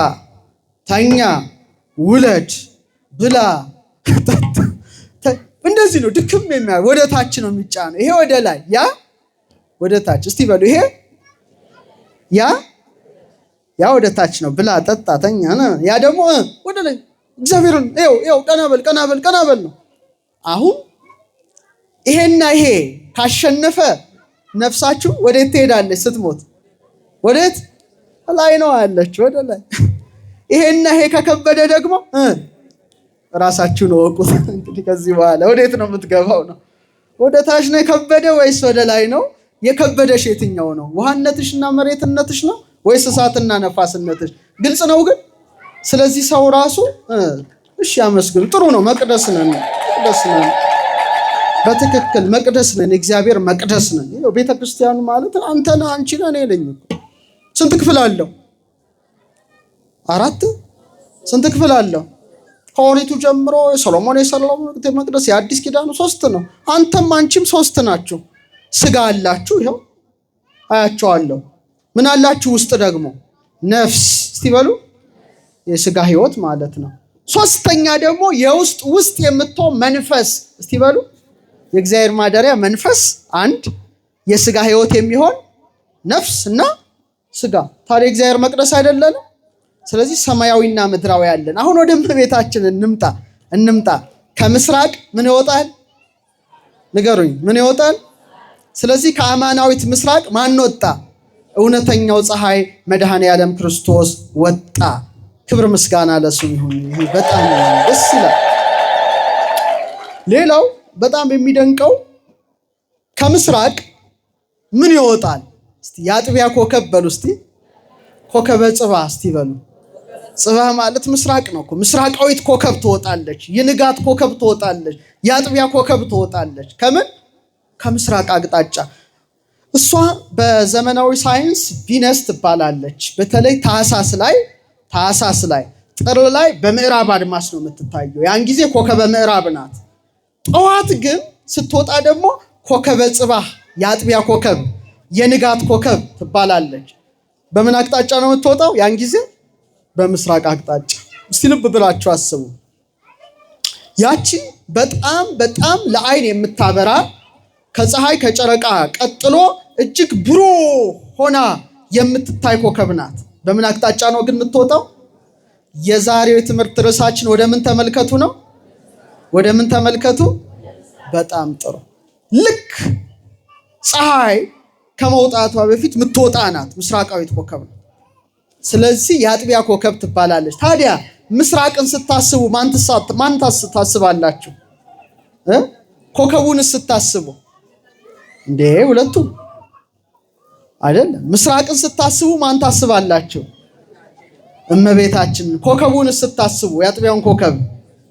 ተኛ፣ ውለድ፣ ብላ፣ እንደዚህ ነው። ድክም ወደ ታች ነው የሚጫነው። ይሄ ወደ ላይ፣ ያ ወደ ታች። እስቲ በሉ ይሄ ያ ወደ ታች ነው። ብላ፣ ጠጣ፣ ተኛ። ያ ደግሞ ወደ ላይ እግዚአብሔርን ይኸው ቀና በል ነው። አሁን ይሄና ይሄ ካሸነፈ ነፍሳችሁ ወዴት ትሄዳለች ስትሞት? ወዴት? ላይ ነው ያለች፣ ወደ ላይ። ይሄና ይሄ ከከበደ ደግሞ ራሳችሁን ወቁት። እንግዲህ ከዚህ በኋላ ወዴት ነው የምትገባው ነው? ወደ ታች ነው የከበደ ወይስ ወደ ላይ ነው? የከበደሽ የትኛው ነው? ውሃነትሽና መሬትነትሽ ነው ወይስ እሳትና ነፋስነትሽ? ግልጽ ነው ግን። ስለዚህ ሰው ራሱ እሺ ያመስግን። ጥሩ ነው። መቅደስ ነን። በትክክል መቅደስ ነን። እግዚአብሔር መቅደስ ነን። ይሄው ቤተክርስቲያኑ ማለት አንተ ነህ፣ አንቺ ነህ፣ እኔ ነኝ። ስንት ክፍል አለው? 4። ስንት ክፍል አለው? ከኦሪቱ ጀምሮ ሰሎሞን የሰራው መቅደስ የአዲስ ኪዳኑ 3 ነው። አንተም አንቺም 3 ናችሁ። ስጋ አላችሁ፣ ይሄው አያቸዋለሁ። ምን አላችሁ? ውስጥ ደግሞ ነፍስ። እስቲ በሉ የስጋ ህይወት ማለት ነው። 3ኛ ደግሞ ውስጥ የምትሆን መንፈስ። እስቲ በሉ የእግዚአብሔር ማደሪያ መንፈስ 1፣ የስጋ ህይወት የሚሆን ነፍስ እና ስጋ። ታዲያ እግዚአብሔር መቅደስ አይደለም? ስለዚህ ሰማያዊና ምድራዊ ያለን። አሁን ወደ ቤታችን እንምጣ። ከምስራቅ ምን ይወጣል? ንገሩኝ፣ ምን ይወጣል? ስለዚህ ከአማናዊት ምስራቅ ማን ወጣ? እውነተኛው ፀሐይ መድኃኔ ዓለም ክርስቶስ ወጣ። ክብር ምስጋና ለሱ ይሁን። ይሄ በጣም ደስ ይላል። ሌላው በጣም የሚደንቀው ከምስራቅ ምን ይወጣል? እስቲ የአጥቢያ ኮከብ በሉ እስቲ። ኮከበ ጽባህ እስቲ በሉ። ጽባህ ማለት ምስራቅ ነው እኮ። ምስራቃዊት ኮከብ ትወጣለች፣ የንጋት ኮከብ ትወጣለች፣ የአጥቢያ ኮከብ ትወጣለች። ከምን? ከምስራቅ አቅጣጫ። እሷ በዘመናዊ ሳይንስ ቪነስ ትባላለች። በተለይ ታህሳስ ላይ ጥር ላይ በምዕራብ አድማስ ነው የምትታየው። ያን ጊዜ ኮከበ ምዕራብ ናት። ጠዋት ግን ስትወጣ ደግሞ ኮከበ ጽባህ፣ የአጥቢያ ኮከብ፣ የንጋት ኮከብ ትባላለች። በምን አቅጣጫ ነው የምትወጣው? ያን ጊዜ በምስራቅ አቅጣጫ። እስቲ ልብ ብላችሁ አስቡ። ያቺ በጣም ለአይን የምታበራ ከፀሐይ ከጨረቃ ቀጥሎ እጅግ ብሩህ ሆና የምትታይ ኮከብ ናት። በምን አቅጣጫ ነው ግን የምትወጣው? የዛሬው የትምህርት ርዕሳችን ወደ ምን ተመልከቱ ነው? ወደ ምን ተመልከቱ? በጣም ጥሩ። ልክ ፀሐይ ከመውጣቷ በፊት የምትወጣ ናት፣ ምስራቃዊት ኮከብ ነው። ስለዚህ የአጥቢያ ኮከብ ትባላለች። ታዲያ ምስራቅን ስታስቡ ማን ታስባላችሁ? ኮከቡን ስታስቡ እንዴ? ሁለቱም አይደለም። ምስራቅን ስታስቡ ማን ታስባላችሁ? እመቤታችን። ኮከቡን ስታስቡ የአጥቢያውን ኮከብ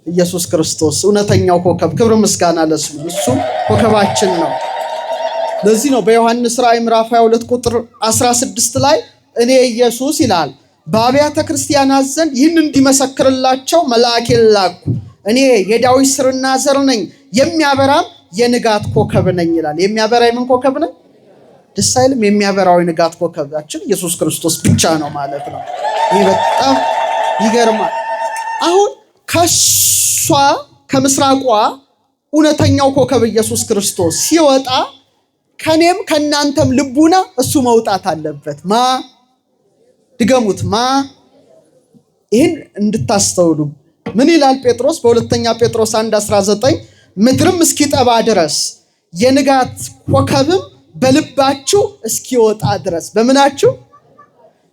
ኢየሱስ ክርስቶስ እውነተኛው ኮከብ፣ ክብር ምስጋና ለስሙ። እሱ ኮከባችን ነው። ለዚህ ነው በዮሐንስ ራእይ ምዕራፍ 22 ቁጥር 16 ላይ እኔ ኢየሱስ ይላል በአብያተ ክርስቲያናት ዘንድ ይህን እንዲመሰክርላቸው መልአኬን ላኩ። እኔ የዳዊት ሥርና ዘር ነኝ፣ የሚያበራም የንጋት ኮከብ ነኝ ይላል። የሚያበራ የምን ኮከብ ነኝ? ደስ አይልም? የሚያበራው የንጋት ኮከባችን ኢየሱስ ክርስቶስ ብቻ ነው ማለት ነው። ይህ በጣም ይገርማል። አሁን ከሷ ከምስራቋ እውነተኛው ኮከብ ኢየሱስ ክርስቶስ ሲወጣ ከኔም ከናንተም ልቡና እሱ መውጣት አለበት። ድገሙት። ይህን እንድታስተውሉ ምን ይላል ጴጥሮስ በሁለተኛ ጴጥሮስ 1:19 ምድርም እስኪጠባ ድረስ የንጋት ኮከብም በልባችሁ እስኪወጣ ድረስ። በምናችሁ?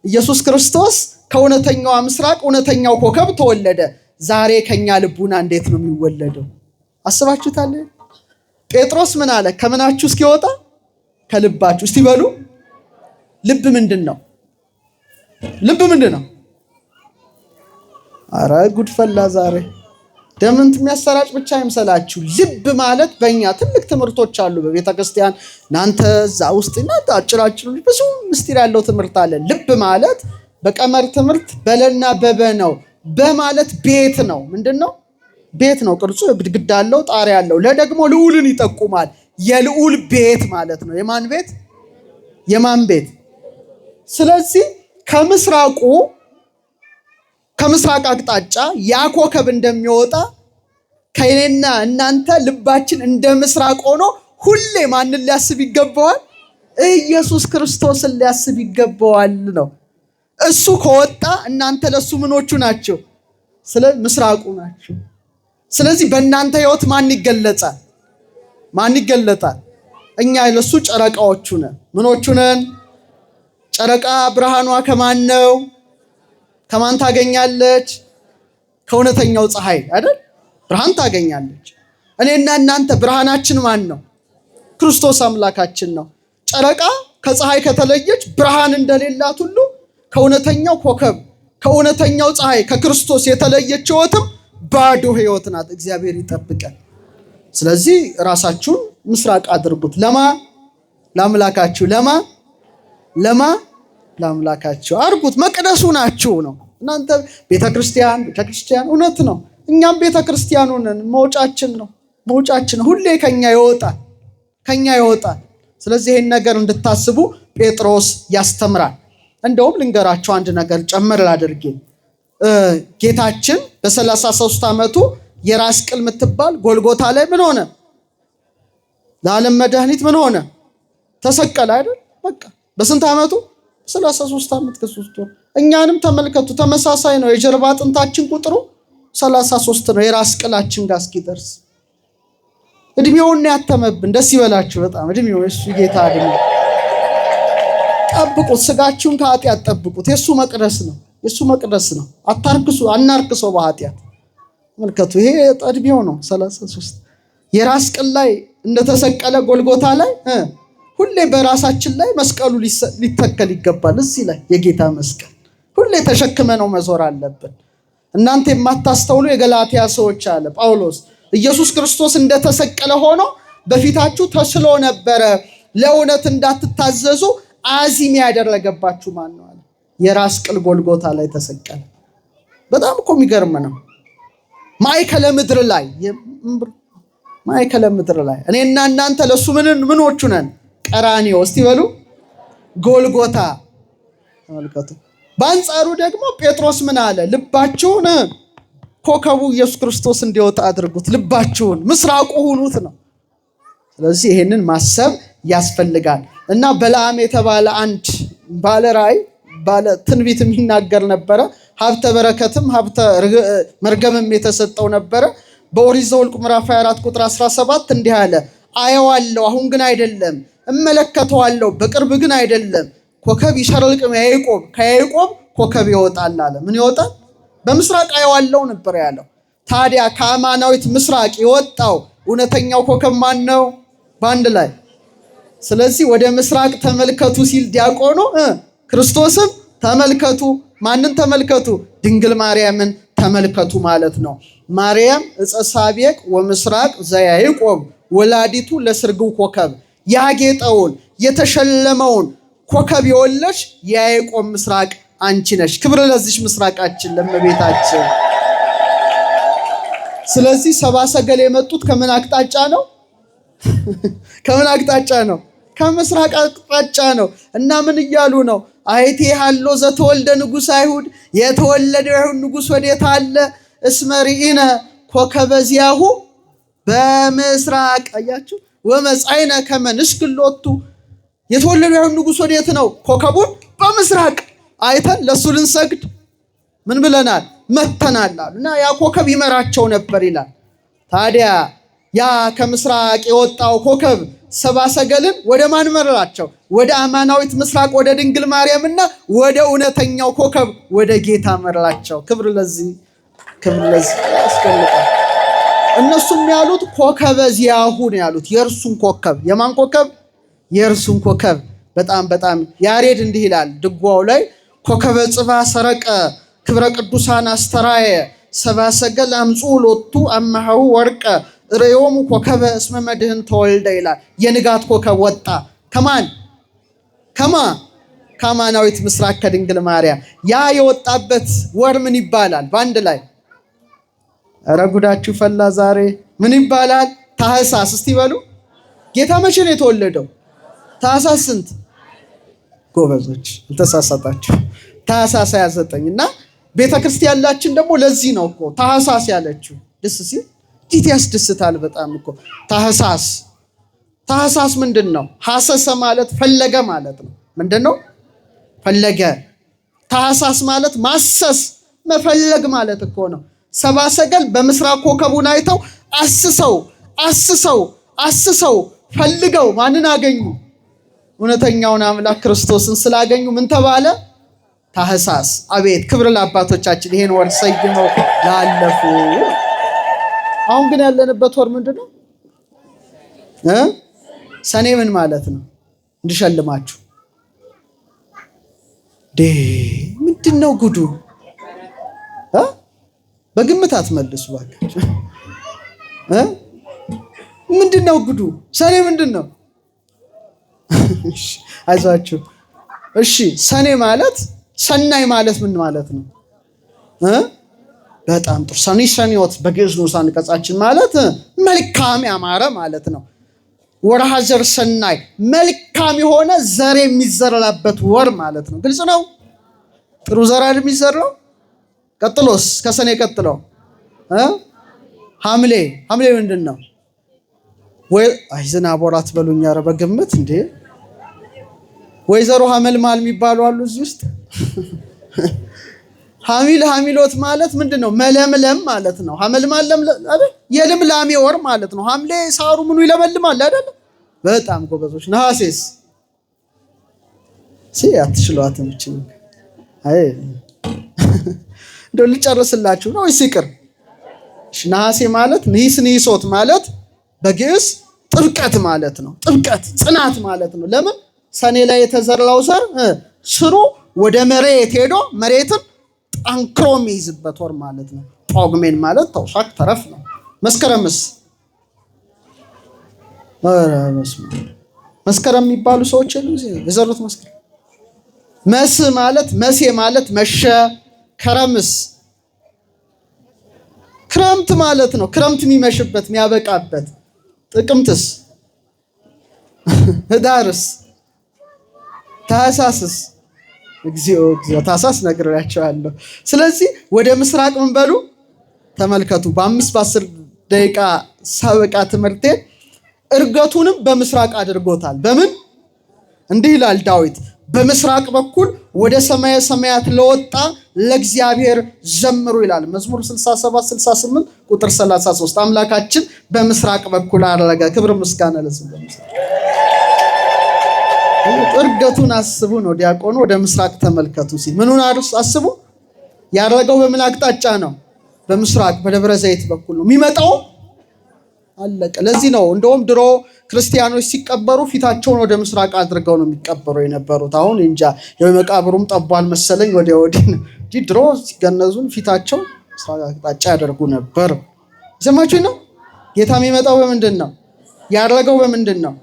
ኢየሱስ ክርስቶስ ከእውነተኛዋ ምስራቅ እውነተኛው ኮከብ ተወለደ። ዛሬ ከኛ ልቡና እንዴት ነው የሚወለደው? አስባችሁታል? ጴጥሮስ ምን አለ? ከምናችሁ እስኪወጣ? ከልባችሁ። እስቲ በሉ። ልብ ምንድን ነው? ልብ ምንድን ነው? አረ ጉድፈላ ዛሬ ደምንት የሚያሰራጭ ብቻ አይምሰላችሁ። ልብ ማለት በእኛ ትልቅ ትምህርቶች አሉ በቤተ ክርስቲያን። እናንተ እዛ ውስጥ እናንተ አጭራጭሩ ብዙ ምስጢር ያለው ትምህርት አለ። ልብ ማለት በቀመር ትምህርት በለና በበ ነው። በማለት ቤት ነው። ምንድን ነው? ቤት ነው። ቅርጹ ግድግዳ አለው፣ ጣሪያ አለው። ለደግሞ ልዑልን ይጠቁማል። የልዑል ቤት ማለት ነው። የማን ቤት? የማን ቤት? ስለዚህ ከምስራቅ አቅጣጫ ያ ኮከብ እንደሚወጣ ከእኔና እናንተ ልባችን እንደ ምስራቅ ሆኖ ሁሌ ማንን ሊያስብ ይገባዋል? ኢየሱስ ክርስቶስን ሊያስብ ይገባዋል ነው። እሱ ከወጣ እናንተ ለሱ ምኖቹ ናቸው? ስለ ምስራቁ ናቸው። ስለዚህ በእናንተ ህይወት ማን ይገለጻል? ማን ይገለጣል? እኛ ለሱ ጨረቃዎቹ ነን። ምኖቹ ነን? ጨረቃ ብርሃኗ ከማን ነው? ከማን ታገኛለች? ከእውነተኛው ፀሐይ አይደል? ብርሃን ታገኛለች። እኔና እናንተ ብርሃናችን ማን ነው? ክርስቶስ አምላካችን ነው። ጨረቃ ከፀሐይ ከተለየች ብርሃን እንደሌላት ሁሉ ከእውነተኛው ኮከብ ከእውነተኛው ፀሐይ ከክርስቶስ የተለየች ህይወትም ባዶ ህይወት ናት። እግዚአብሔር ይጠብቀን። ስለዚህ ራሳችሁን ምስራቅ አድርጉት። ለአምላካችሁ ለአምላካችሁ አድርጉት። መቅደሱ ናችሁ ነው። እናንተ ቤተክርስቲያን እውነት ነው። እኛም ቤተክርስቲያኑ ነን። መውጫችን ነው። ሁሌ ከኛ ይወጣል። ስለዚህ ይህን ነገር እንድታስቡ ጴጥሮስ ያስተምራል። እንደውም ልንገራችሁ አንድ ነገር ጨምር ላድርጌ። ጌታችን በ33 ዓመቱ የራስ ቅል የምትባል ጎልጎታ ላይ ምን ሆነ? ለዓለም መድኃኒት ምን ሆነ? ተሰቀለ አይደል? በቃ በስንት ዓመቱ? 33 ዓመት ከ3 ወር። እኛንም ተመልከቱ፣ ተመሳሳይ ነው። የጀርባ አጥንታችን ቁጥሩ 33 ነው። የራስ ቅላችን ጋር እስኪደርስ እድሜውን ያተመብን። ደስ ይበላችሁ በጣም እድሜው እሱ ጌታ እድሜ ጠብቁት። ስጋችሁን ከኃጢአት ጠብቁት። የሱ መቅደስ ነው። አናርክሰው በኃጢአት። መልከቱ ይሄ እድሜው ነው 33። የራስ ቅል ላይ እንደተሰቀለ ጎልጎታ ላይ ሁሌ በራሳችን ላይ መስቀሉ ሊተከል ይገባል። እዚህ ላይ የጌታ መስቀል ሁሌ ተሸክመ ነው መዞር አለብን። እናንተ የማታስተውሉ የገላትያ ሰዎች አለ ጳውሎስ፣ ኢየሱስ ክርስቶስ እንደተሰቀለ ሆኖ በፊታችሁ ተስሎ ነበረ፣ ለእውነት እንዳትታዘዙ አዚም ያደረገባችሁ ማን ነው አለ። የራስ ቅል ጎልጎታ ላይ ተሰቀለ። በጣም እኮ የሚገርም ነው። ማዕከለ ምድር ላይ እኔና እናንተ ለሱ ምኖቹ ነን? ቀራንዮ። እስቲ በሉ ጎልጎታ። ተመልከቱ። በአንጻሩ ደግሞ ጴጥሮስ ምን አለ? ልባችሁን ኮከቡ ኢየሱስ ክርስቶስ እንዲወጣ አድርጉት፣ ልባችሁን ምስራቁ ሁኑት ነው። ስለዚህ ይሄንን ማሰብ ያስፈልጋል። እና በለዓም የተባለ አንድ ባለ ራእይ ባለ ትንቢት የሚናገር ነበረ። ሀብተ በረከትም ሀብተ መርገምም የተሰጠው ነበረ። በኦሪት ዘኍልቍ ምዕራፍ 24 ቁጥር 17 እንዲህ አለ፣ አየዋለሁ አሁን ግን አይደለም፣ እመለከተዋለሁ በቅርብ ግን አይደለም። ኮከብ ይሸርልቅም ያዕቆብ፣ ከያዕቆብ ኮከብ ይወጣል አለ። ምን ይወጣል? በምስራቅ አየዋለሁ ነበር ያለው። ታዲያ ከአማናዊት ምስራቅ የወጣው እውነተኛው ኮከብ ማን ነው? በአንድ ላይ። ስለዚህ ወደ ምስራቅ ተመልከቱ ሲል ዲያቆኑ ክርስቶስም ተመልከቱ። ማንን ተመልከቱ? ድንግል ማርያምን ተመልከቱ ማለት ነው። ማርያም ዕፀ ሳቤቅ ወምስራቅ ዘያዕቆብ ወላዲቱ ለስርግው ኮከብ፣ ያጌጠውን የተሸለመውን ኮከብ የወለድሽ የያዕቆብ ምስራቅ አንቺ ነሽ። ክብር ለዚች ምስራቃችን ለእመቤታችን። ስለዚህ ሰብአ ሰገል የመጡት ከምን አቅጣጫ ነው? ከምን አቅጣጫ ነው? ከምስራቅ አቅጣጫ ነው። እና ምን እያሉ ነው? አይቴ ሃሎ ዘተወልደ ንጉሥ አይሁድ፣ የተወለደው አይሁድ ንጉሥ ወዴት አለ? እስመ ርኢነ ኮከበ ዚአሁ በምስራቅ። አያችሁ? ወመጻእነ ከመ ንስግድ ሎቱ። የተወለደው አይሁድ ንጉሥ ወዴት ነው? ኮከቡን በምስራቅ አይተን ለሱ ልንሰግድ ምን ብለናል? መተናል አሉ። እና ያ ኮከብ ይመራቸው ነበር ይላል። ታዲያ ያ ከምስራቅ የወጣው ኮከብ ሰብአ ሰገልን ወደ ማን መራቸው? ወደ አማናዊት ምስራቅ ወደ ድንግል ማርያምና ወደ እውነተኛው ኮከብ ወደ ጌታ መራቸው። ክብር ለዚህ ያስፈልጋል። እነሱም ያሉት ኮከበ ዚአሁ ነው ያሉት። የእርሱን ኮከብ። የማን ኮከብ? የእርሱን ኮከብ። በጣም ያሬድ እንዲህ ይላል ድጓው ላይ፣ ኮከበ ጽባ ሰረቀ ክብረ ቅዱሳን አስተራየ ሰብአ ሰገል አምጽኡ ሎቱ አማሃው ወርቀ ርዮሙ ኮከበ እስመ መድህን ተወልደ ይላል። የንጋት ኮከብ ወጣ። ከማን? ከአማናዊት ምስራቅ ከድንግል ማርያም። ያ የወጣበት ወር ምን ይባላል? በአንድ ላይ ኧረ ጉዳችሁ ፈላ ዛሬ። ምን ይባላል? ታኅሳስ። እስቲ በሉ። ጌታ መቼ ነው የተወለደው? ታኅሳስ ስንት? ጎበዞች አልተሳሳታችሁ። ታኅሳስ 29። እና ቤተክርስቲያን ያላችን ደግሞ ለዚህ ነው እኮ ታኅሳስ ያለችው። ደስ ሲል ጌታ ያስደስታል በጣም እኮ። ታኅሳስ ምንድን ነው? ሐሰሰ ማለት ፈለገ ማለት ነው። ምንድን ነው? ፈለገ። ታኅሳስ ማለት ማሰስ መፈለግ ማለት እኮ ነው። ሰብአ ሰገል በምስራቅ ኮከቡን አይተው አስሰው ፈልገው ማንን አገኙ? እውነተኛውን አምላክ ክርስቶስን ስላገኙ ምን ተባለ? ታኅሳስ። አቤት ክብር ለአባቶቻችን ይሄን ወር ሰይመው ላለፉ። አሁን ግን ያለንበት ወር ምንድነው? ሰኔ ምን ማለት ነው? እንድሸልማችሁ ምንድነው ጉዱ? በግምት አትመልሱ ባካችሁ። ምንድነው ጉዱ? ሰኔ ምንድነው? አይዟችሁ። እሺ ሰኔ ማለት ሰናይ ማለት ምን ማለት ነው? በጣም ጥሩ። ሰኒዎት በግዕዝ ንዑስ አንቀጻችን ማለት መልካም ያማረ ማለት ነው። ወርሃ ዘር ሰናይ መልካም የሆነ ዘር የሚዘራበት ወር ማለት ነው። ግልጽ ነው። ጥሩ ዘር አይደል የሚዘራው? ቀጥሎስ? ከሰኔ ቀጥሎ ሐምሌ ምንድን ነው? ወይ ዝናብ ወራት በሉኝ። ኧረ በግምት እንዴ ወይዘሮ ሐመልማል የሚባሉ አሉ እዚህ ውስጥ። ሐሚሎት ማለት ምንድን ነው? መለምለም ማለት ነው። ሐመልማል አይደል? የልምላሜ ወር ማለት ነው። ሐምሌ ሳሩ ምኑ ይለመልማል አይደል? በጣም ጎበዞች። ነሐሴስ አትችሏትም እቺ። አይ እንደው ልጨርስላችሁ ነው ወይስ ይቅር? ነሐሴ ማለት ንሂሶት ማለት በግዕዝ ጥብቀት ማለት ነው። ጥብቀት ጽናት ማለት ነው። ለምን ሰኔ ላይ የተዘራው ዘር ስሩ ወደ መሬት ሄዶ መሬትን ጠንክሮ የሚይዝበት ወር ማለት ነው። ጳጉሜን ማለት ተውሳክ ተረፍ ነው። መስከረምስ መስከረም የሚባሉ ሰዎች የሉ የዘሩት መስከረም። መስ ማለት መሴ ማለት መሸ። ከረምስ ክረምት ማለት ነው። ክረምት የሚመሽበት የሚያበቃበት። ጥቅምትስ ህዳርስ ታህሳስስ እግዚኦ ታህሳስ ነግሬያቸዋለሁ። ስለዚህ ወደ ምስራቅ ምን በሉ ተመልከቱ። በ5-10 ደቂቃ ሳበቃ ትምህርቴ እርገቱንም በምስራቅ አድርጎታል። በምን እንዲህ ይላል ዳዊት በምስራቅ በኩል ወደ ሰማየ ሰማያት ለወጣ ለእግዚአብሔር ዘምሩ ይላል። መዝሙር 67-68 ቁጥር 33 አምላካችን በምስራቅ በኩል አረገ። ክብር ምስጋና ለስሙ። እርገቱን አስቡ ነው ዲያቆኑ። ወደ ምስራቅ ተመልከቱ ሲል ምኑን አስቡ? ያረገው በምን አቅጣጫ ነው? በምስራቅ በደብረ ዘይት በኩል ነው የሚመጣው። አለቀ። ለዚህ ነው እንደውም ድሮ ክርስቲያኖች ሲቀበሩ ፊታቸውን ወደ ምስራቅ አድርገው ነው የሚቀበሩ የነበሩት። አሁን እንጃ የመቃብሩም ጠቧል መሰለኝ ወዲያ ወዲህ ነው እንጂ ድሮ ሲገነዙን ፊታቸው ምስራቅ አቅጣጫ ያደርጉ ነበር። ይሰማችሁ ነው። ጌታ የሚመጣው በምንድን ነው? ያረገው በምንድን ነው?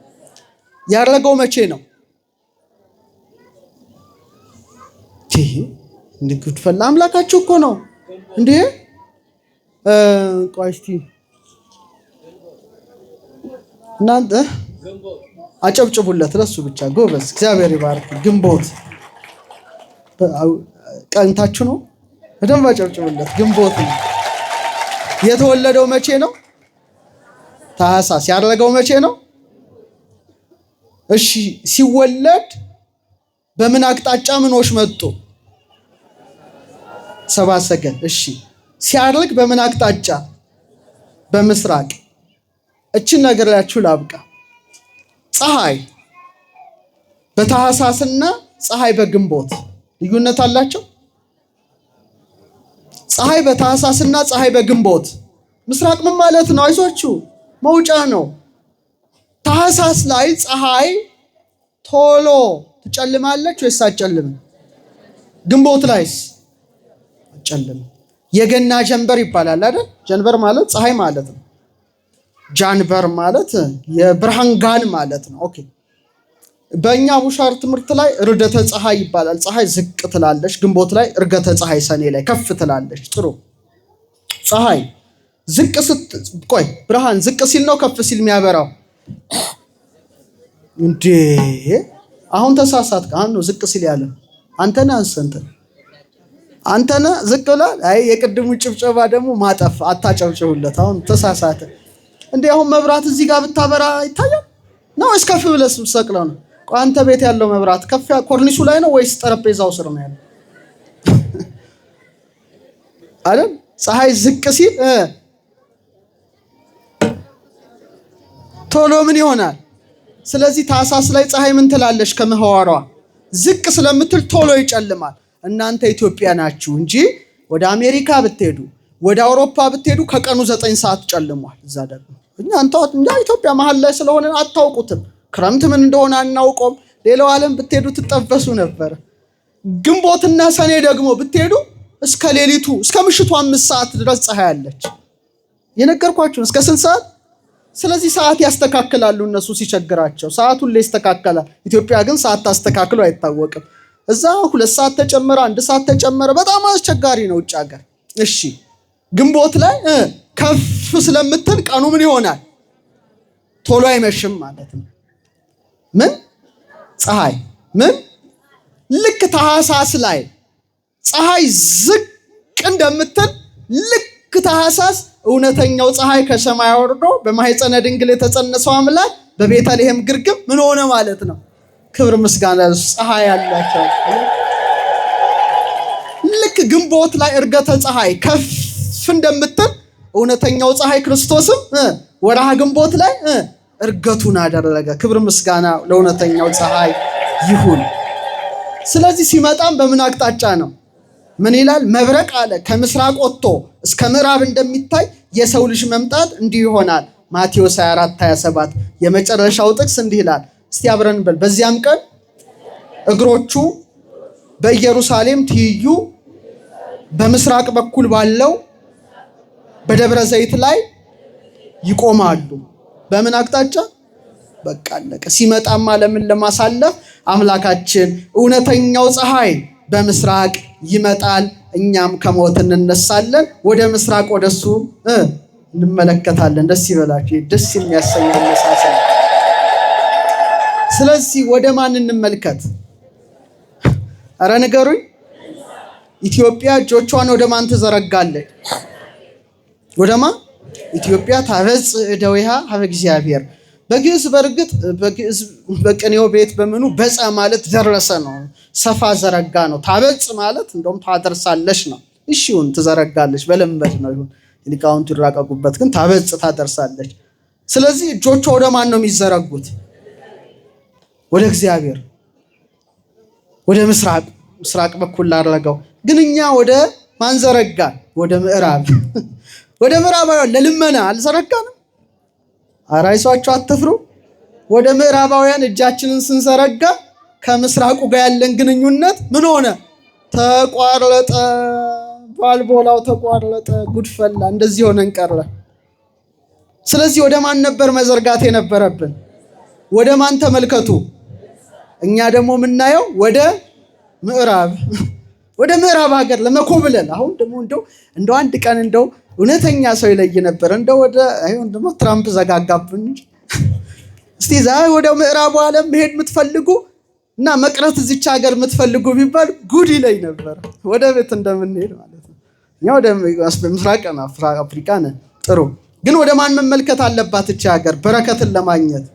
ያረገው መቼ ነው? እንዴ ጉድፈላ አምላካችሁ እኮ ነው እንዴ። ቆይ እስቲ እናንተ አጨብጭቡለት ለሱ ብቻ ጎበዝ። እግዚአብሔር ይባርክ። ግንቦት ቀንታችሁ ነው። በደንብ አጨብጭቡለት። ግንቦት ነው። የተወለደው መቼ ነው? ታህሳስ። ያረገው መቼ ነው? እሺ ሲወለድ በምን አቅጣጫ ምኖች መጡ? ሰብአ ሰገል። እሺ ሲያርግ በምን አቅጣጫ? በምስራቅ። እችን ነገር ላችሁ ላብቃ። ፀሐይ በታህሳስና ፀሐይ በግንቦት ልዩነት አላቸው። ፀሐይ በታህሳስና ፀሐይ በግንቦት ምስራቅ ምን ማለት ነው? አይዟችሁ መውጫ ነው። ታህሳስ ላይ ፀሐይ ቶሎ ትጨልማለች ወይስ አትጨልምም? ግንቦት ላይስ አትጨልምም። የገና ጀንበር ይባላል አይደል? ጀንበር ማለት ፀሐይ ማለት ነው። ጃንበር ማለት የብርሃን ጋን ማለት ነው። ኦኬ በእኛ ቡሻር ትምህርት ላይ ርደተ ፀሐይ ይባላል። ፀሐይ ዝቅ ትላለች ግንቦት ላይ፣ እርገተ ፀሐይ ሰኔ ላይ ከፍ ትላለች። ጥሩ ፀሐይ ዝቅ ብርሃን ዝቅ ሲል ነው ከፍ ሲል የሚያበራው እንዴ? አሁን ተሳሳትክ። አሁን ነው ዝቅ ሲል ያለ አንተና ዝቅ ብሏል። አይ የቅድሙ ጭብጨባ ደግሞ ማጠፍ አታጨብጭቡለት። አሁን ተሳሳተ እንዴ? አሁን መብራት እዚህ ጋር ብታበራ ይታያል ነው ወይስ ከፍ ብለህ ሰቅለው ነው? አንተ ቤት ያለው መብራት ከፍ ኮርኒሱ ላይ ነው ወይስ ጠረጴዛው ስር ነው ያለው? አይደል? ፀሐይ ዝቅ ሲል ቶሎ ምን ይሆናል? ስለዚህ ታህሳስ ላይ ፀሐይ ምን ትላለች? ከመህዋሯ ዝቅ ስለምትል ቶሎ ይጨልማል። እናንተ ኢትዮጵያ ናችሁ እንጂ ወደ አሜሪካ ብትሄዱ ወደ አውሮፓ ብትሄዱ ከቀኑ 9 ሰዓት ጨልሟል። እዛ ደግሞ እኛ ኢትዮጵያ መሀል ላይ ስለሆነ አታውቁትም። ክረምት ምን እንደሆነ አናውቀውም። ሌላው ዓለም ብትሄዱ ትጠበሱ ነበር። ግንቦትና ሰኔ ደግሞ ብትሄዱ እስከ ሌሊቱ እስከ ምሽቱ 5 ሰዓት ድረስ ፀሐይ አለች። የነገርኳችሁ እስከ 6 ሰዓት። ስለዚህ ሰዓት ያስተካክላሉ እነሱ ሲቸግራቸው፣ ሰዓት ሁሌ ይስተካከላል። ኢትዮጵያ ግን ሰዓት ታስተካክሉ አይታወቅም። እዛ 2 ሰዓት ተጨመረ 1 ሰዓት ተጨመረ፣ በጣም አስቸጋሪ ነው ውጭ ሀገር። እሺ ግንቦት ላይ ከፍ ስለምትል ቀኑ ምን ይሆናል? ቶሎ አይመሽም ማለት ነው። ምን ፀሐይ ምን ልክ ታህሳስ ላይ ፀሐይ ዝቅ እንደምትል ልክ ታህሳስ እውነተኛው ፀሐይ ከሰማይ ወርዶ በማህፀነ ድንግል የተጸነሰው አምላክ በቤተልሔም ግርግም ምን ሆነ ማለት ነው። ክብር ምስጋና ፀሐይ ያላቸው ልክ ግንቦት ላይ እርገተ ፀሐይ ከፍ እንደምትል እውነተኛው ፀሐይ ክርስቶስም ወርሃ ግንቦት ላይ እርገቱን አደረገ። ክብር ምስጋና ለእውነተኛው ፀሐይ ይሁን። ስለዚህ ሲመጣም በምን አቅጣጫ ነው? ምን ይላል? መብረቅ አለ ከምስራቅ ወጥቶ እስከ ምዕራብ እንደሚታይ የሰው ልጅ መምጣት እንዲህ ይሆናል። ማቴዎስ 24:27 የመጨረሻው ጥቅስ እንዲህ ይላል። እስቲ አብረን በል። በዚያም ቀን እግሮቹ በኢየሩሳሌም ትይዩ በምስራቅ በኩል ባለው በደብረ ዘይት ላይ ይቆማሉ። በምን አቅጣጫ? በቃ አለቀ። ሲመጣም ዓለምን ለማሳለፍ አምላካችን እውነተኛው ፀሐይ በምስራቅ ይመጣል። እኛም ከሞት እንነሳለን፣ ወደ ምስራቅ ወደሱ እንመለከታለን። ደስ ይበላችሁ። ደስ የሚያሰኝ አነሳሰል። ስለዚህ ወደ ማን እንመልከት? አረ ንገሩኝ። ኢትዮጵያ እጆቿን ወደ ማን ትዘረጋለች? ወደ ማን? ኢትዮጵያ ታበጽ እደዊሃ ሀበ እግዚአብሔር። በግዕዝ በእርግጥ በግዕዝ በቅኔው ቤት በምኑ በጻ ማለት ደረሰ ነው፣ ሰፋ ዘረጋ ነው። ታበጽ ማለት እንደውም ታደርሳለች ነው። እሺውን ትዘረጋለች በለንበድ ነው ይሁን ሊቃውንቱ ይራቀቁበት፣ ግን ታበጽ ታደርሳለች። ስለዚህ እጆቿ ወደ ማን ነው የሚዘረጉት? ወደ እግዚአብሔር፣ ወደ ምስራቅ በኩል ላደረገው። ግን እኛ ወደ ማን ዘረጋን? ወደ ምዕራብ። ወደ ምዕራባውያን ለልመና አልዘረጋንም። አራይሷቸው አትፍሩ። ወደ ምዕራባውያን እጃችንን ስንዘረጋ ከምስራቁ ጋር ያለን ግንኙነት ምን ሆነ? ተቋረጠ። ባልቦላው ተቋረጠ። ጉድፈላ። እንደዚህ ሆነን ቀረ። ስለዚህ ወደ ማን ነበር መዘርጋት የነበረብን? ወደ ማን ተመልከቱ? እኛ ደግሞ የምናየው ወደ ምዕራብ፣ ወደ ምዕራብ ሀገር ለመኮብለል። አሁን ደግሞ እንደው አንድ ቀን እንደው እውነተኛ ሰው ይለይ ነበር። እንደው አይሁን ደግሞ ትራምፕ ዘጋጋብን እንጂ እስቲ ዛሬ ወደ ምዕራቡ ዓለም መሄድ የምትፈልጉ እና መቅረት እዚች ሀገር የምትፈልጉ ቢባል ጉድ ይለይ ነበር። ወደ ቤት እንደምንሄድ ማለት ነው። እኛ ወደ ምስራቅ አፍሪካ ነን። ጥሩ። ግን ወደ ማን መመልከት አለባት እቺ ሀገር በረከትን ለማግኘት?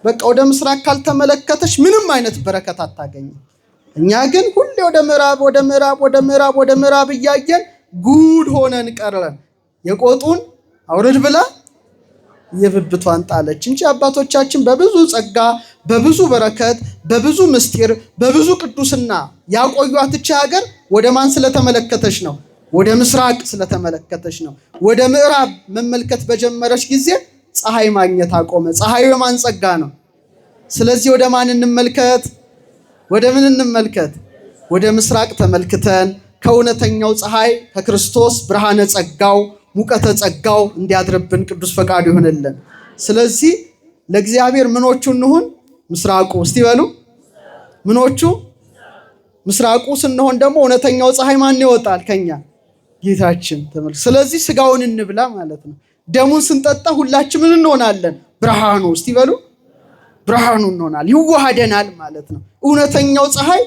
በቃ ወደ ምስራቅ ካልተመለከተች ምንም አይነት በረከት አታገኝም። እኛ ግን ሁሌ ወደ ምዕራብ እያየን ጉድ ሆነን ቀረን። የቆጡን አውርድ ብላ የብብቷን ጣለች እንጂ አባቶቻችን በብዙ ጸጋ፣ በብዙ በረከት፣ በብዙ ምስጢር፣ በብዙ ቅዱስና ያቆዩት እቺ ሀገር ወደ ማን ስለተመለከተች ነው? ወደ ምስራቅ ስለተመለከተች ነው። ወደ ምዕራብ መመልከት በጀመረች ጊዜ ፀሐይ ማግኘት አቆመ። ፀሐዩ የማን ጸጋ ነው? ስለዚህ ወደ ማን እንመልከት? ወደ ምን እንመልከት? ወደ ምስራቅ ተመልክተን ከእውነተኛው ፀሐይ ከክርስቶስ ብርሃነ ጸጋው ሙቀተ ጸጋው እንዲያድርብን ቅዱስ ፈቃዱ ይሁንልን። ስለዚህ ለእግዚአብሔር ምኖቹ እንሁን? ምስራቁ። እስቲ በሉ ምኖቹ? ምስራቁ ስንሆን ደግሞ እውነተኛው ፀሐይ ማን ይወጣል? ከኛ ጌታችን ተመልክ። ስለዚህ ስጋውን እንብላ ማለት ነው። ደሙን ስንጠጣ ሁላችን ምን እንሆናለን? ብርሃኑ። እስቲ በሉ ብርሃኑ እንሆናል። ይዋሃደናል ማለት ነው። እውነተኛው ፀሐይ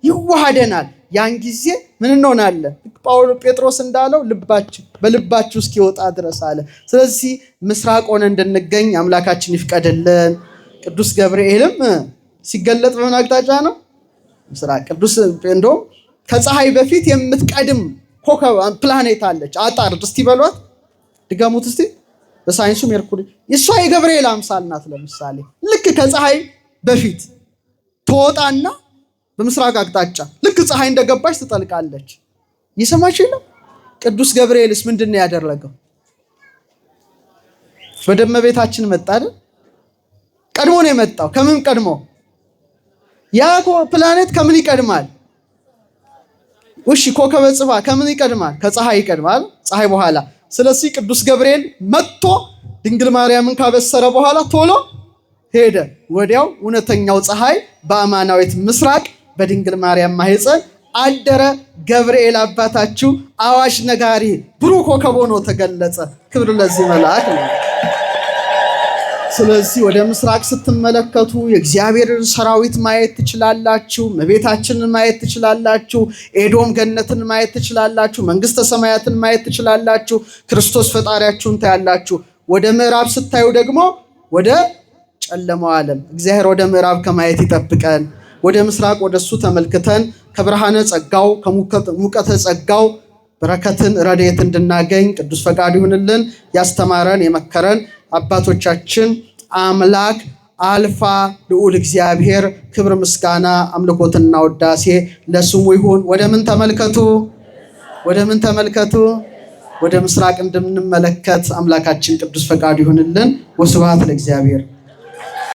ይዋሃደናል። ያን ጊዜ ምን እንሆናለን? ጴጥሮስ እንዳለው በልባችሁ እስኪወጣ ድረስ አለ። ስለዚህ ምስራቅ ሆነ እንድንገኝ አምላካችን ይፍቀድልን። ቅዱስ ገብርኤልም ሲገለጥ በምን አቅጣጫ ነው? ምስራቅ። ቅዱስ እንደውም ከፀሐይ በፊት የምትቀድም ኮከብ ፕላኔት አለች። አጣርድ እስቲ በሏት፣ ድገሙት እስቲ። በሳይንሱ ሜርኩሪ እሷ የገብርኤል አምሳል ናት። ለምሳሌ ልክ ከፀሐይ በፊት ትወጣና በምስራቅ አቅጣጫ ልክ ፀሐይ እንደገባች ትጠልቃለች። ይሰማችሁ ነው። ቅዱስ ገብርኤልስ ምንድን ነው ያደረገው? ወደ እመቤታችን መጣ አይደል? ቀድሞ ነው የመጣው። ከምን ቀድሞ? ያ ፕላኔት ከምን ይቀድማል? እሺ ኮከበ ጽባ ከምን ይቀድማል? ከፀሐይ ይቀድማል። ፀሐይ በኋላ። ስለዚህ ቅዱስ ገብርኤል መጥቶ ድንግል ማርያምን ካበሰረ በኋላ ቶሎ ሄደ። ወዲያው እውነተኛው ፀሐይ በአማናዊት ምስራቅ በድንግል ማርያም ማህፀን አደረ። ገብርኤል አባታችሁ አዋጅ ነጋሪ ብሩህ ኮከብ ሆኖ ተገለጸ። ክብር ለዚህ መልአክ ነው። ስለዚህ ወደ ምስራቅ ስትመለከቱ የእግዚአብሔርን ሰራዊት ማየት ትችላላችሁ። እመቤታችንን ማየት ትችላላችሁ። ኤዶም ገነትን ማየት ትችላላችሁ። መንግስተ ሰማያትን ማየት ትችላላችሁ። ክርስቶስ ፈጣሪያችሁን ታያላችሁ። ወደ ምዕራብ ስታዩ ደግሞ ወደ ጨለማው ዓለም። እግዚአብሔር ወደ ምዕራብ ከማየት ይጠብቀን። ወደ ምስራቅ ወደሱ ተመልክተን ከብርሃነ ጸጋው ከሙቀተ ጸጋው በረከትን ረድኤት እንድናገኝ ቅዱስ ፈቃዱ ይሁንልን። ያስተማረን የመከረን አባቶቻችን አምላክ አልፋ ልዑል እግዚአብሔር ክብር ምስጋና አምልኮትና ውዳሴ ለስሙ ይሁን። ወደ ምን ተመልከቱ? ወደ ምን ተመልከቱ? ወደ ምስራቅ እንድንመለከት አምላካችን ቅዱስ ፈቃዱ ይሁንልን። ወስብሐት ለእግዚአብሔር።